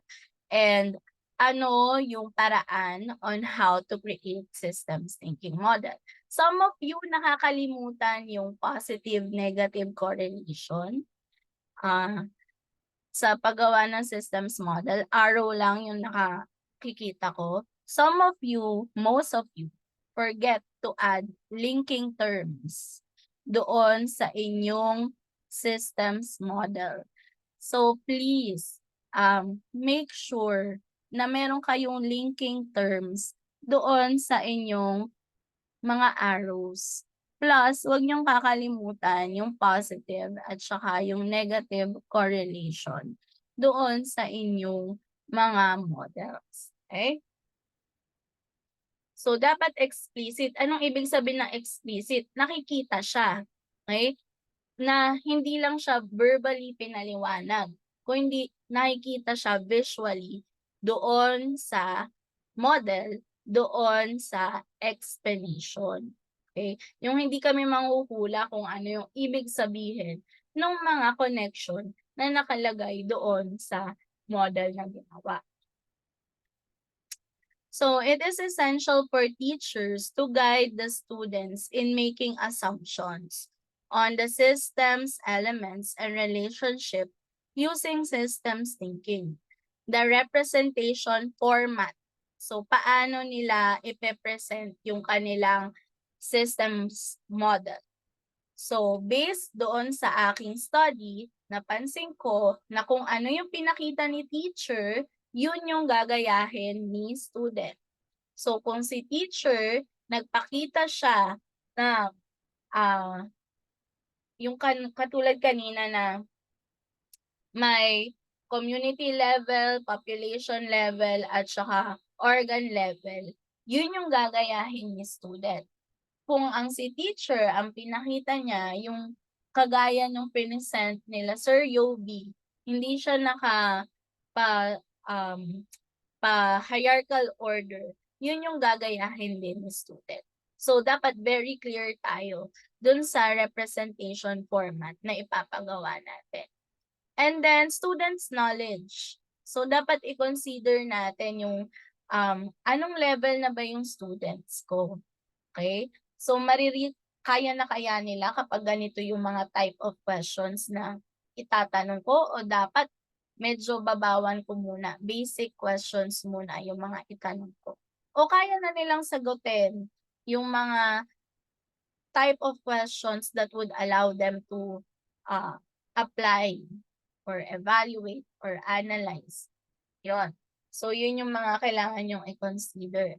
and ano yung paraan on how to create systems thinking model. Some of you nakakalimutan yung positive-negative correlation sa paggawa ng systems model. Arrow lang yung nakikita ko. Some of you, most of you, forget to add linking terms doon sa inyong systems model. So please, make sure na meron kayong linking terms doon sa inyong mga arrows. Plus, huwag niyong kakalimutan yung positive at saka yung negative correlation doon sa inyong mga models. Okay? So, dapat explicit. Anong ibig sabihin ng explicit? Nakikita siya. Okay? Na hindi lang siya verbally pinaliwanag. Kung hindi nakikita siya visually doon sa model, doon sa explanation. Okay? Yung hindi kami manghuhula kung ano yung ibig sabihin ng mga connection na nakalagay doon sa model na ginawa. So it is essential for teachers to guide the students in making assumptions on the system's elements and relationship using systems thinking. The representation format. So paano nila ipe-present yung kanilang systems model. So based doon sa aking study, napansin ko na kung ano yung pinakita ni teacher, yun yung gagayahin ni student. So kung si teacher, nagpakita siya na yung katulad kanina na may community level, population level, at saka organ level, yun yung gagayahin ni student. Kung ang si teacher, ang pinakita niya, yung kagaya ng present nila Sir Yobi, hindi siya hierarchical order, yun yung gagayahin din ni student. So, dapat very clear tayo dun sa representation format na ipapagawa natin. And then, students' knowledge. So, dapat i-consider natin yung anong level na ba yung students ko. Okay? So, kaya na kaya nila kapag ganito yung mga type of questions na itatanong ko o dapat medyo babawan ko muna. Basic questions muna yung mga itanong ko. O kaya na nilang sagutin yung mga type of questions that would allow them to apply or evaluate or analyze. Yun. So, yun yung mga kailangan yung i-consider.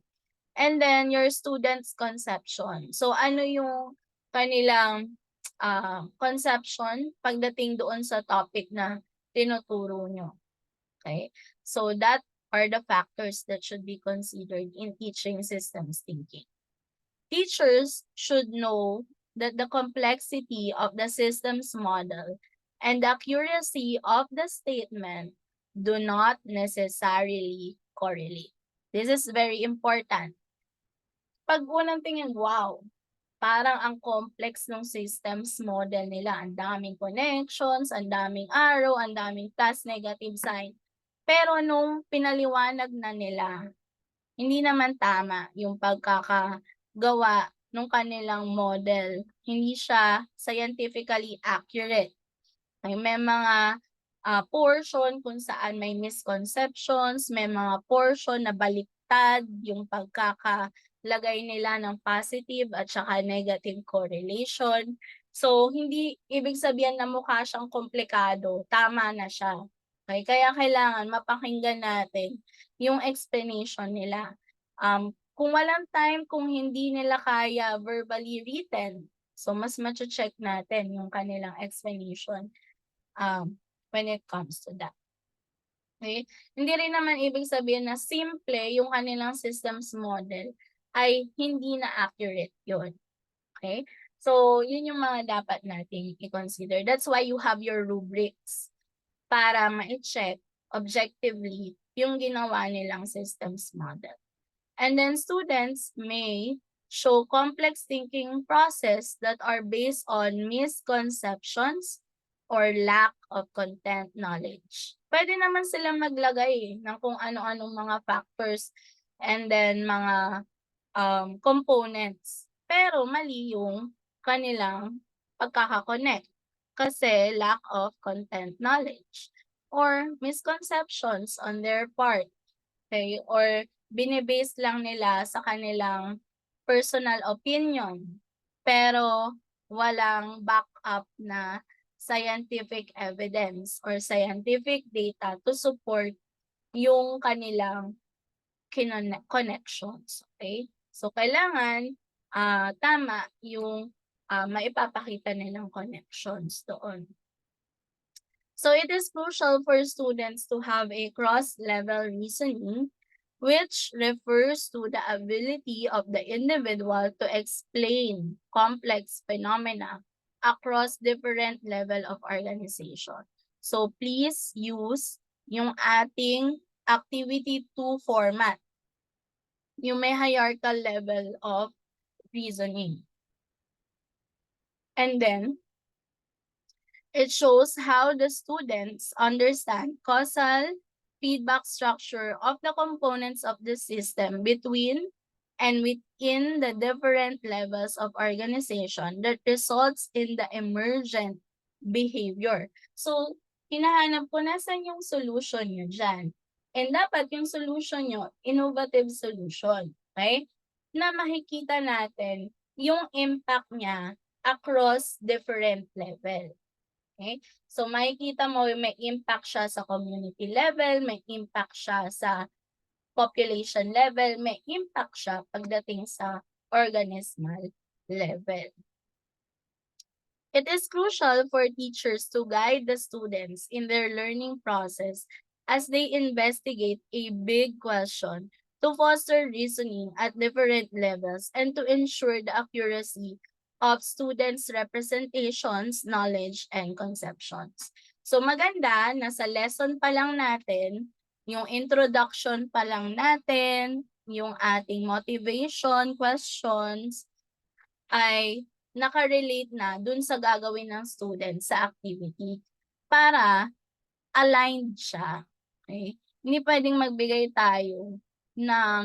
And then, your student's conception. So, ano yung kanilang conception pagdating doon sa topic na tinuturo nyo. Okay? So, that are the factors that should be considered in teaching systems thinking. Teachers should know that the complexity of the systems model and the accuracy of the statement do not necessarily correlate. This is very important. Pag unang tingin, wow, parang ang complex ng systems model nila. Ang daming connections, ang daming arrow, ang daming plus, negative sign. Pero nung pinaliwanag na nila, hindi naman tama yung pagkakagawa ng kanilang model. Hindi siya scientifically accurate. May mga portion kung saan may misconceptions, may mga portion na baliktad yung pagkakalagay nila ng positive at saka negative correlation. So, hindi ibig sabihin na mukha siyang komplikado, tama na siya. Okay? Kaya kailangan mapakinggan natin yung explanation nila. Kung walang time, kung hindi nila kaya verbally written, so mas check natin yung kanilang explanation when it comes to that. Okay? Hindi rin naman ibig sabihin na simple yung kanilang systems model ay hindi na accurate yun. Okay? So, yun yung mga dapat nating i-consider. That's why you have your rubrics para ma-check objectively yung ginawa nilang systems model. And then students may show complex thinking process that are based on misconceptions or lack of content knowledge. Pwede naman silang maglagay ng kung ano-anong mga factors and then mga components. Pero mali yung kanilang pagkakakonect kasi lack of content knowledge or misconceptions on their part. Okay? Or binibase lang nila sa kanilang personal opinion pero walang backup na scientific evidence or scientific data to support yung kanilang connections. Okay? So, kailangan tama yung maipapakita nilang connections doon. So, it is crucial for students to have a cross-level reasoning which refers to the ability of the individual to explain complex phenomena across different level of organization. So please use yung ating activity 2 format. Yung may hierarchical level of reasoning. And then, It shows how the students understand causal feedback structure of the components of the system between and within the different levels of organization that results in the emergent behavior. So, hinahanap ko nasan yung solution nyo dyan. And dapat yung solution nyo, innovative solution. Okay? Na makikita natin yung impact niya across different level. Okay? So makikita mo may impact siya sa community level, may impact siya sa population level, may impact siya pagdating sa organismal level. It is crucial for teachers to guide the students in their learning process as they investigate a big question to foster reasoning at different levels and to ensure the accuracy of students' representations, knowledge, and conceptions. So maganda na sa lesson pa lang natin, yung introduction pa lang natin, yung ating motivation questions ay nakarelate na dun sa gagawin ng student sa activity para aligned siya. Okay? Hindi pwedeng magbigay tayo ng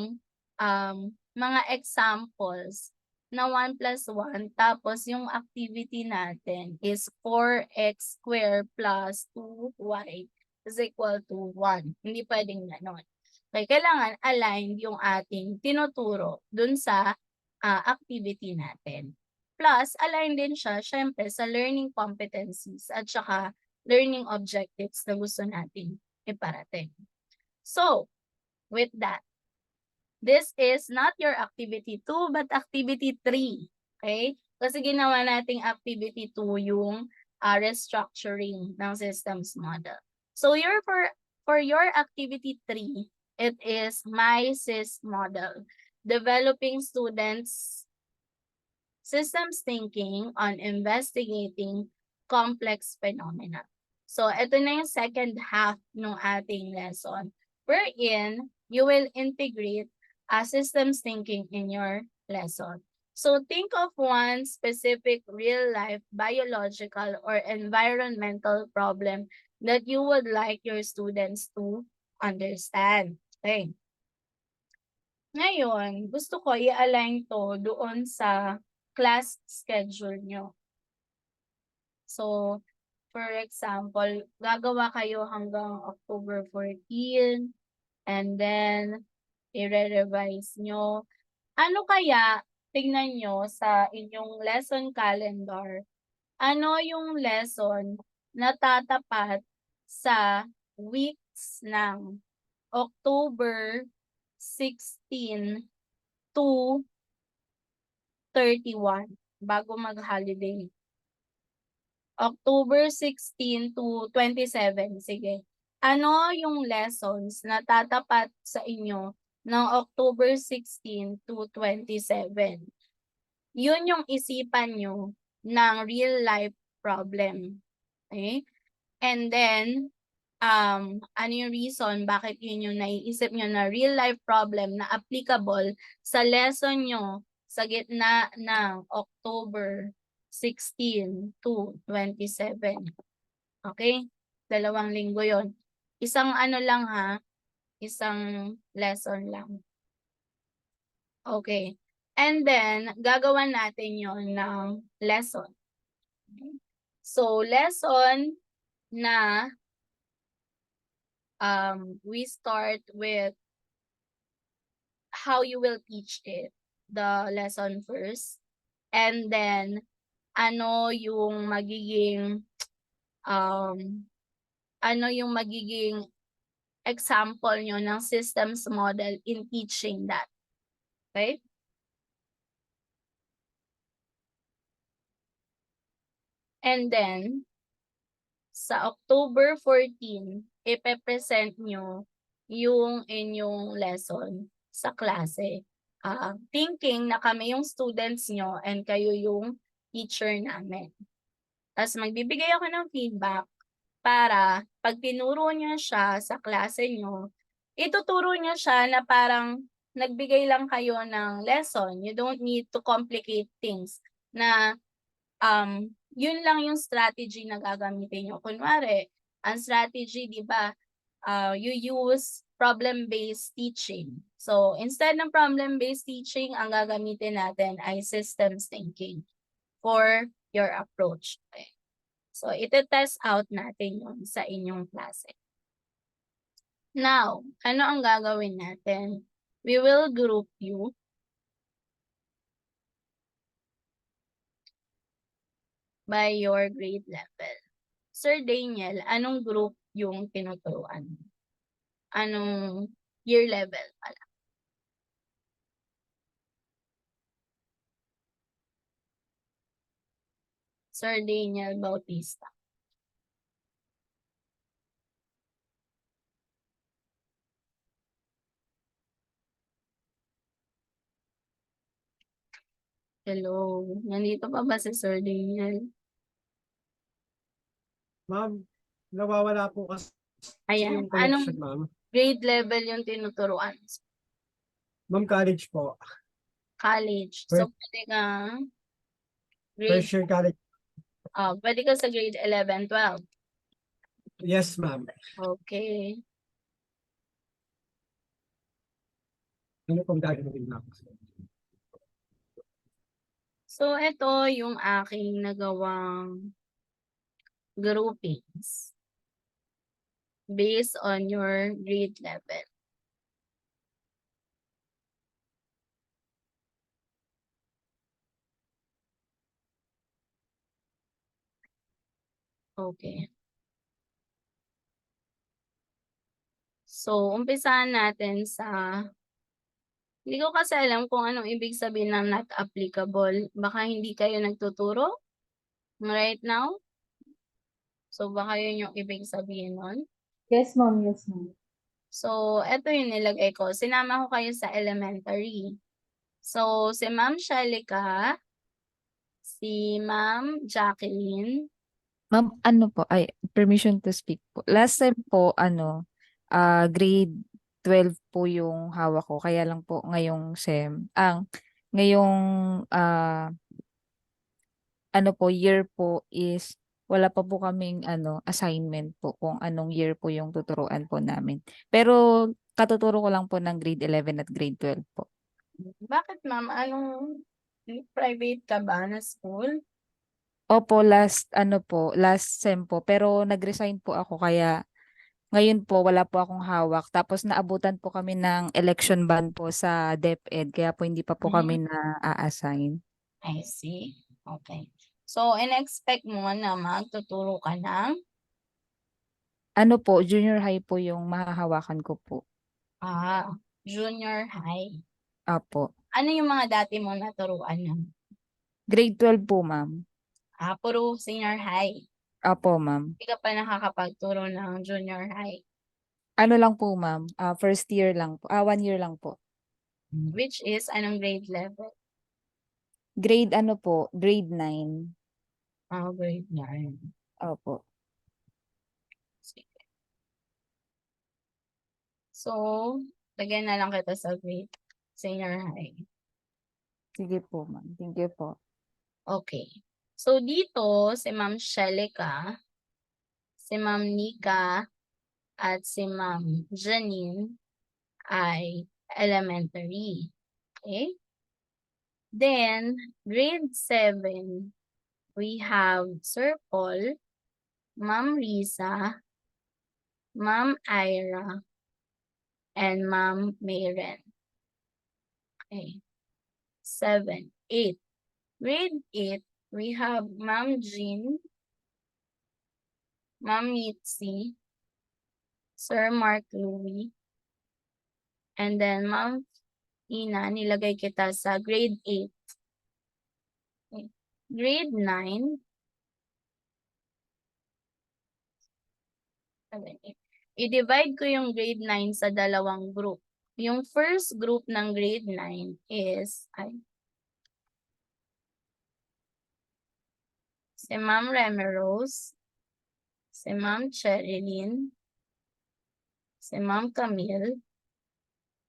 mga examples na 1 plus 1 tapos yung activity natin is 4x squared plus 2y is equal to 1. Hindi pwedeng ganon. Okay, kailangan aligned yung ating tinuturo dun sa activity natin. Plus, align din siya, syempre, sa learning competencies at saka learning objectives na gusto natin iparating. So, with that, this is not your activity 2, but activity 3. Okay? Kasi ginawa nating activity 2 yung restructuring ng systems model. So, for your activity 3, it is MySys model. Developing students' systems thinking on investigating complex phenomena. So, ito na yung second half ng ating lesson, wherein you will integrate systems thinking in your lesson. So, think of one specific real-life biological or environmental problem that you would like your students to understand. Okay. Ngayon, gusto ko i-align to doon sa class schedule nyo. So, for example, gagawa kayo hanggang October 14 and then i-revise nyo. Ano kaya, tingnan nyo sa inyong lesson calendar, ano yung lesson na tatapat sa weeks ng October 16 to 31 bago mag-holiday. October 16 to 27, sige. Ano yung lessons na tatapat sa inyo ng October 16 to 27? Yun yung isipan nyo ng real life problem. Okay? And then, ano yung reason bakit yun yung naiisip nyo na real life problem na applicable sa lesson nyo sa gitna ng October 16 to 27. Okay? 2 linggo yon. Isang ano lang ha, isang lesson lang. Okay. And then, gagawan natin yon ng lesson. Okay? So, lesson na we start with how you will teach it, the lesson first. And then, ano yung magiging example nyo ng systems model in teaching that. Okay? And then, sa October 14, ipe-present nyo yung inyong lesson sa klase. Thinking na kami yung students nyo and kayo yung teacher namin. Tapos magbibigay ako ng feedback para pag tinuro nyo siya sa klase nyo, ituturo nyo siya na parang nagbigay lang kayo ng lesson. You don't need to complicate things na yun lang yung strategy na gagamitin nyo. Kunwari, ang strategy, di ba, you use problem-based teaching. So, instead ng problem-based teaching, ang gagamitin natin ay systems thinking for your approach. Okay. So, ite-test out natin yun sa inyong klase. Now, ano ang gagawin natin? We will group you by your grade level. Sir Daniel, anong group yung tinuturuan mo? Anong year level pala? Sir Daniel Bautista. Hello, nandito pa ba si Sir Daniel?
Ma'am, nawawala po kasi
Ayan,
yung connection,
anong
ma'am.
grade level yung tinuturuan?
Ma'am, college po.
College. So, pwede ka grade,
First year college.
pwede ka sa grade 11, 12.
Yes, ma'am.
Okay.
Ano pong gagawin, ma'am?
So, ito yung aking nagawang groupings based on your grade level. Okay. So, umpisahan natin sa, hindi ko kasi alam kung anong ibig sabihin ng not applicable. Baka hindi kayo nagtuturo right now? So, baka yun yung ibig sabihin nun.
Yes, ma'am. Yes, ma'am.
So, eto yung nilagay ko. Sinama ko kayo sa elementary. So, si Ma'am Shalika, si Ma'am Jacqueline,
Ma'am, ano po, ay, permission to speak po. Last time po, grade 12 po yung hawak ko. Kaya lang po ngayong ngayong, year po is wala pa po kaming assignment po kung anong year po yung tuturuan po namin. Pero katuturo ko lang po ng grade 11 at grade 12 po.
bakit ma'am? Anong private ka ba na school?
Opo, last sem po. Pero nag-resign po ako kaya ngayon po wala po akong hawak. Tapos naabutan po kami ng election ban po sa DepEd kaya po hindi pa po kami na-assign.
I see. Okay. So, in-expect mo na magtuturo ka ng
Junior high po yung mahahawakan ko po.
junior high.
Opo.
Ano yung mga dati mo naturuan ng?
Grade 12 po, ma'am.
Puro senior high.
Opo, ma'am.
Hindi ka pa nakakapagturo ng junior high.
Ano lang po, ma'am? First year lang po. 1 year lang po.
Which is, anong grade level?
Grade grade 9.
Grade 9.
Opo.
Sige. So, lagyan na lang kita sa grade senior high.
Sige po, ma'am. Thank you po.
Okay. So, dito, si Ma'am Shalika, si Ma'am Nika, at si Ma'am Janine ay elementary. Okay? Then, grade 7, we have Sir Paul, Ma'am Risa, Ma'am Ira, and Ma'am Mayren. Okay. 7, 8. Grade 8, we have Ma'am Jean, Ma'am Mitzi, Sir Mark Louie, and then Ma'am Ina, nilagay kita sa grade 8. Okay. Grade 9, 7, 8. I-divide ko yung grade 9 sa dalawang group. Yung first group ng grade 9 is, si Ma'am Remerose, si Ma'am Cherilyn, si Ma'am Camille,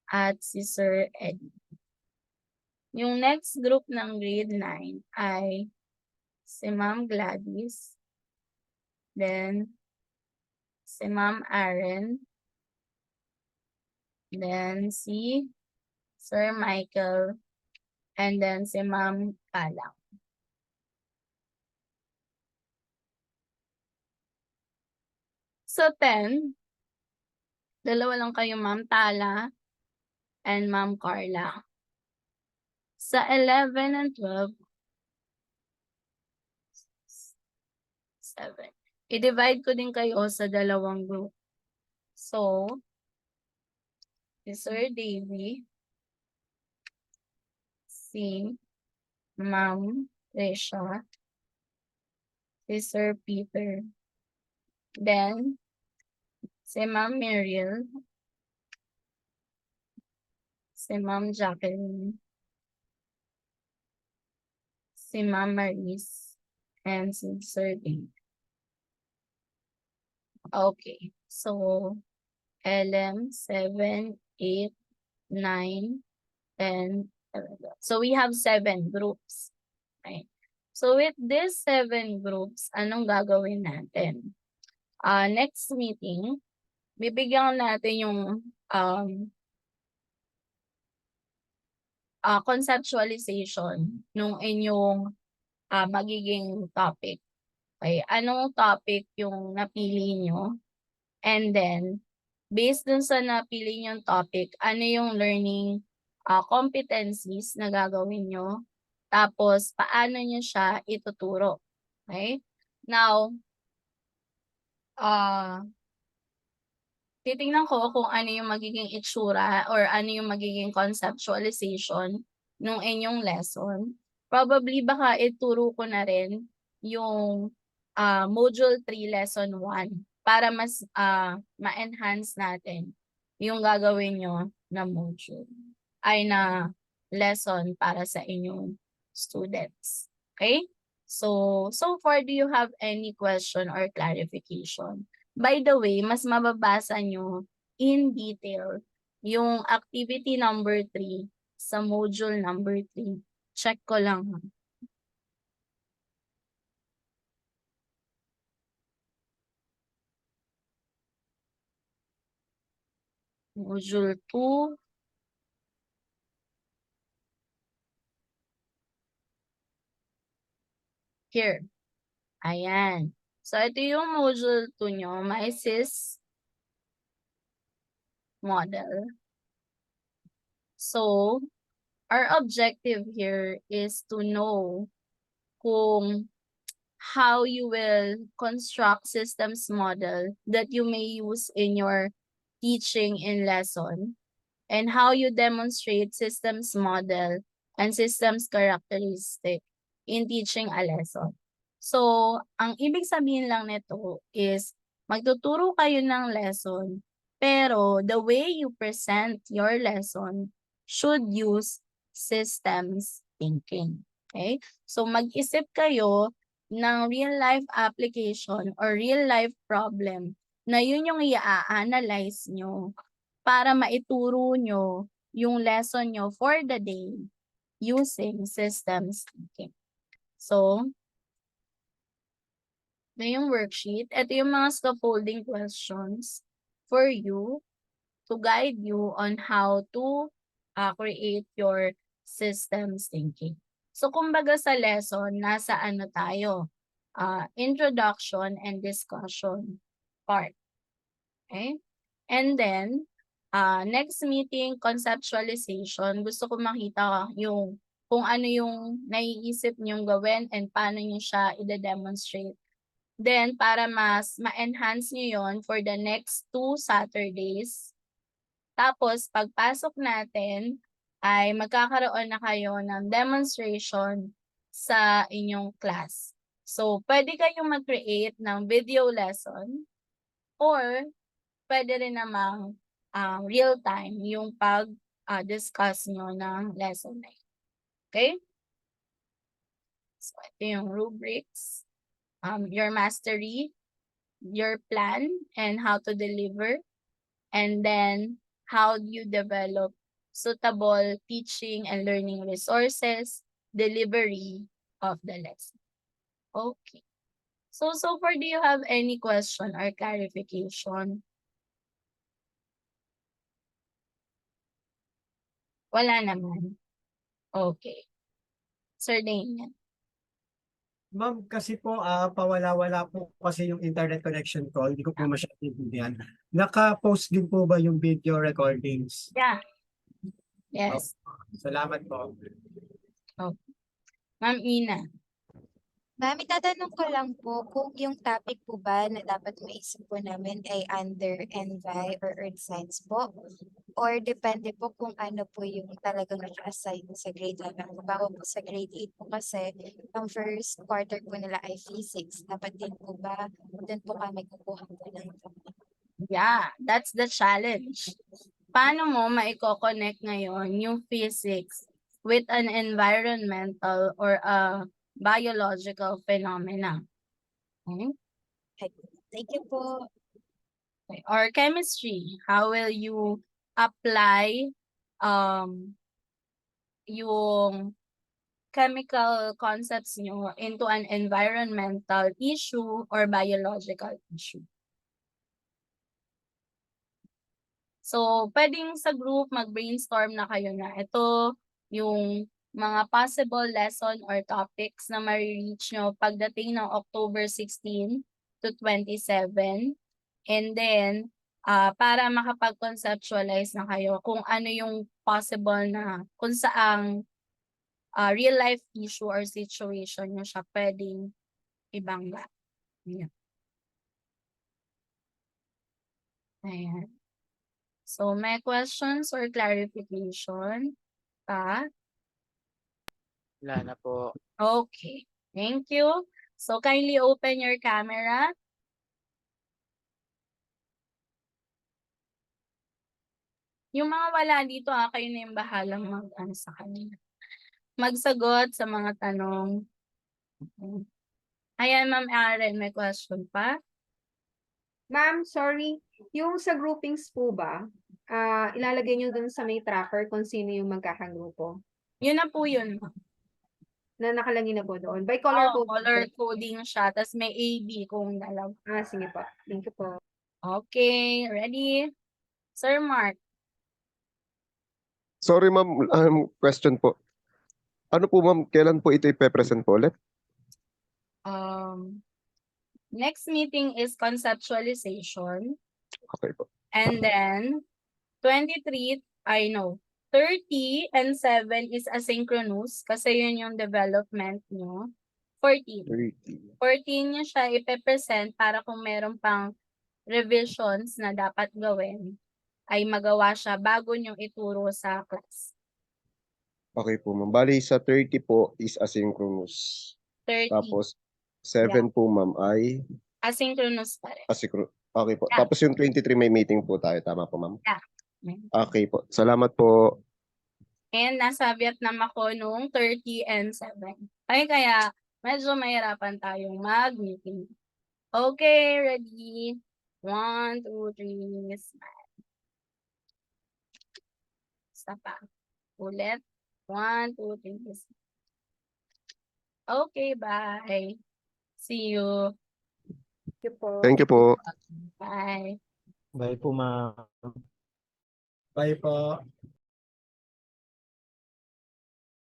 at si Sir Eddie. Yung next group ng grade 9 ay si Ma'am Gladys, then si Ma'am Aaron, then si Sir Michael, and then si Ma'am Kalang. So 10, dalawa lang kayo Ma'am Tala and Ma'am Carla. Sa 11 and 12, 7. I-divide ko din kayo sa dalawang group. So, si Sir Davy, si Ma'am Risha, si Sir Peter, then si Ma'am Muriel, si Ma'am Jacqueline, si Ma'am Maris, and si Sir Dave. Okay, so LM 7, 8, 9, 10, 11. So we have 7 groups. Okay. So with these 7 groups, anong gagawin natin? Next meeting, bibigyan natin yung conceptualization nung inyong magiging topic. Okay, anong topic yung napili nyo? And then, based dun sa napili nyong topic, ano yung learning competencies na gagawin nyo? Tapos, paano nyo siya ituturo? Okay? Now, titingnan ko kung ano yung magiging itsura or ano yung magiging conceptualization nung inyong lesson. Probably baka ituro ko na rin yung Module 3 Lesson 1 para mas ma-enhance natin yung gagawin nyo na module ay na lesson para sa inyong students. Okay? So far, do you have any question or clarification? By the way, mas mababasa nyo in detail yung activity number 3 sa module number 3. Check ko lang. Module 2. Here. Ayan. So, ito yung module 2 nyo, my SIS model. So, our objective here is to know kung how you will construct systems model that you may use in your teaching in lesson, and how you demonstrate systems model and systems characteristic in teaching a lesson. So, ang ibig sabihin lang nito is magtuturo kayo ng lesson, pero the way you present your lesson should use systems thinking. Okay? So, mag-isip kayo ng real-life application or real-life problem na yun yung i-analyze nyo para maituro nyo yung lesson nyo for the day using systems thinking. So, ito yung worksheet. Ito yung mga scaffolding questions for you to guide you on how to create your systems thinking. So, kumbaga sa lesson, nasa ano tayo? Introduction and discussion part. Okay? And then, next meeting, conceptualization. Gusto ko makita yung kung ano yung naiisip niyong gawin and paano niyo siya i-demonstrate. Then, para mas ma-enhance niyo yon for the next 2 Saturdays. Tapos, pagpasok natin, ay magkakaroon na kayo ng demonstration sa inyong class. So, pwede kayong mag-create ng video lesson or pwede rin namang real-time yung pag-discuss nyo ng lesson na yun. Okay? So, ito yung rubrics, your mastery, your plan, and how to deliver, and then how do you develop suitable teaching and learning resources, delivery of the lesson. Okay. So far, do you have any question or clarification? Wala naman. Okay. Sir Daniel.
Ma'am, kasi po pawala-wala po kasi yung internet connection ko. Hindi ko po masyadong yan. Naka-post din po ba yung video recordings?
Yeah. Yes.
Salamat po.
Okay. Ma'am Ina.
Ma'am, itatanong ko lang po kung yung topic po ba na dapat maisip po namin ay under Envi or Earth Science po? Or depende po kung ano po yung talagang naka-assign sa grade level. Bago po sa grade 8 po kasi ang first quarter po nila ay physics. Dapat din po ba doon po kami kukuha po ng topic?
Yeah, that's the challenge. Paano mo maiko-connect ngayon yung physics with an environmental or a biological phenomena? Okay?
Thank you po.
Okay. Or chemistry, how will you apply yung chemical concepts nyo into an environmental issue or biological issue? So, pwedeng sa group mag-brainstorm na kayo na ito yung mga possible lesson or topics na ma-reach nyo pagdating ng October 16 to 27. And then, para makapag-conceptualize na kayo kung ano yung possible na kung saang real life issue or situation nyo siya pwedeng ibangga. Yeah. Ayan. So, may questions or clarification pa?
Wala na po.
Okay. Thank you. So, kindly open your camera. Yung mga wala dito, kayo na yung bahalang sa kanila. Magsagot sa mga tanong. Okay. Ayan, Ma'am Aren, may question pa?
Ma'am, sorry. Yung sa groupings po ba, ilalagay nyo dun sa may tracker kung sino yung magkakagrupo?
Yun na po yun.
Na nakalagay na po doon. By color code.
Color coding siya. Tapos may AB kung dalaw.
Sige po. Thank you po.
Okay, ready? Sir Mark.
Sorry ma'am, question po. Ano po ma'am, kailan po ito ipe-present po ulit?
Next meeting is conceptualization.
Okay po.
And then 30 and 7 is asynchronous kasi yun yung development nyo. 14 nyo siya ipe-present para kung meron pang revisions na dapat gawin ay magawa siya bago nyo ituro sa class.
Okay po ma'am. Bali sa 30 po is asynchronous.
30.
Tapos 7 po ma'am ay
Asynchronous pa rin.
asynchronous. Okay po.
Yeah.
Tapos yung 23 may meeting po tayo. Tama po ma'am?
Yeah.
Okay po. Salamat po.
And nasa Vietnam ako nung 30 and 7. Ay kaya medyo mahirapan tayong mag-meeting. Okay, ready? 1, 2, 3, smile. Isa pa. Ulit. 1, 2, 3, smile. Okay, bye. See you.
Thank you po.
Thank you po.
Bye.
Bye po ma'am.
Bye po.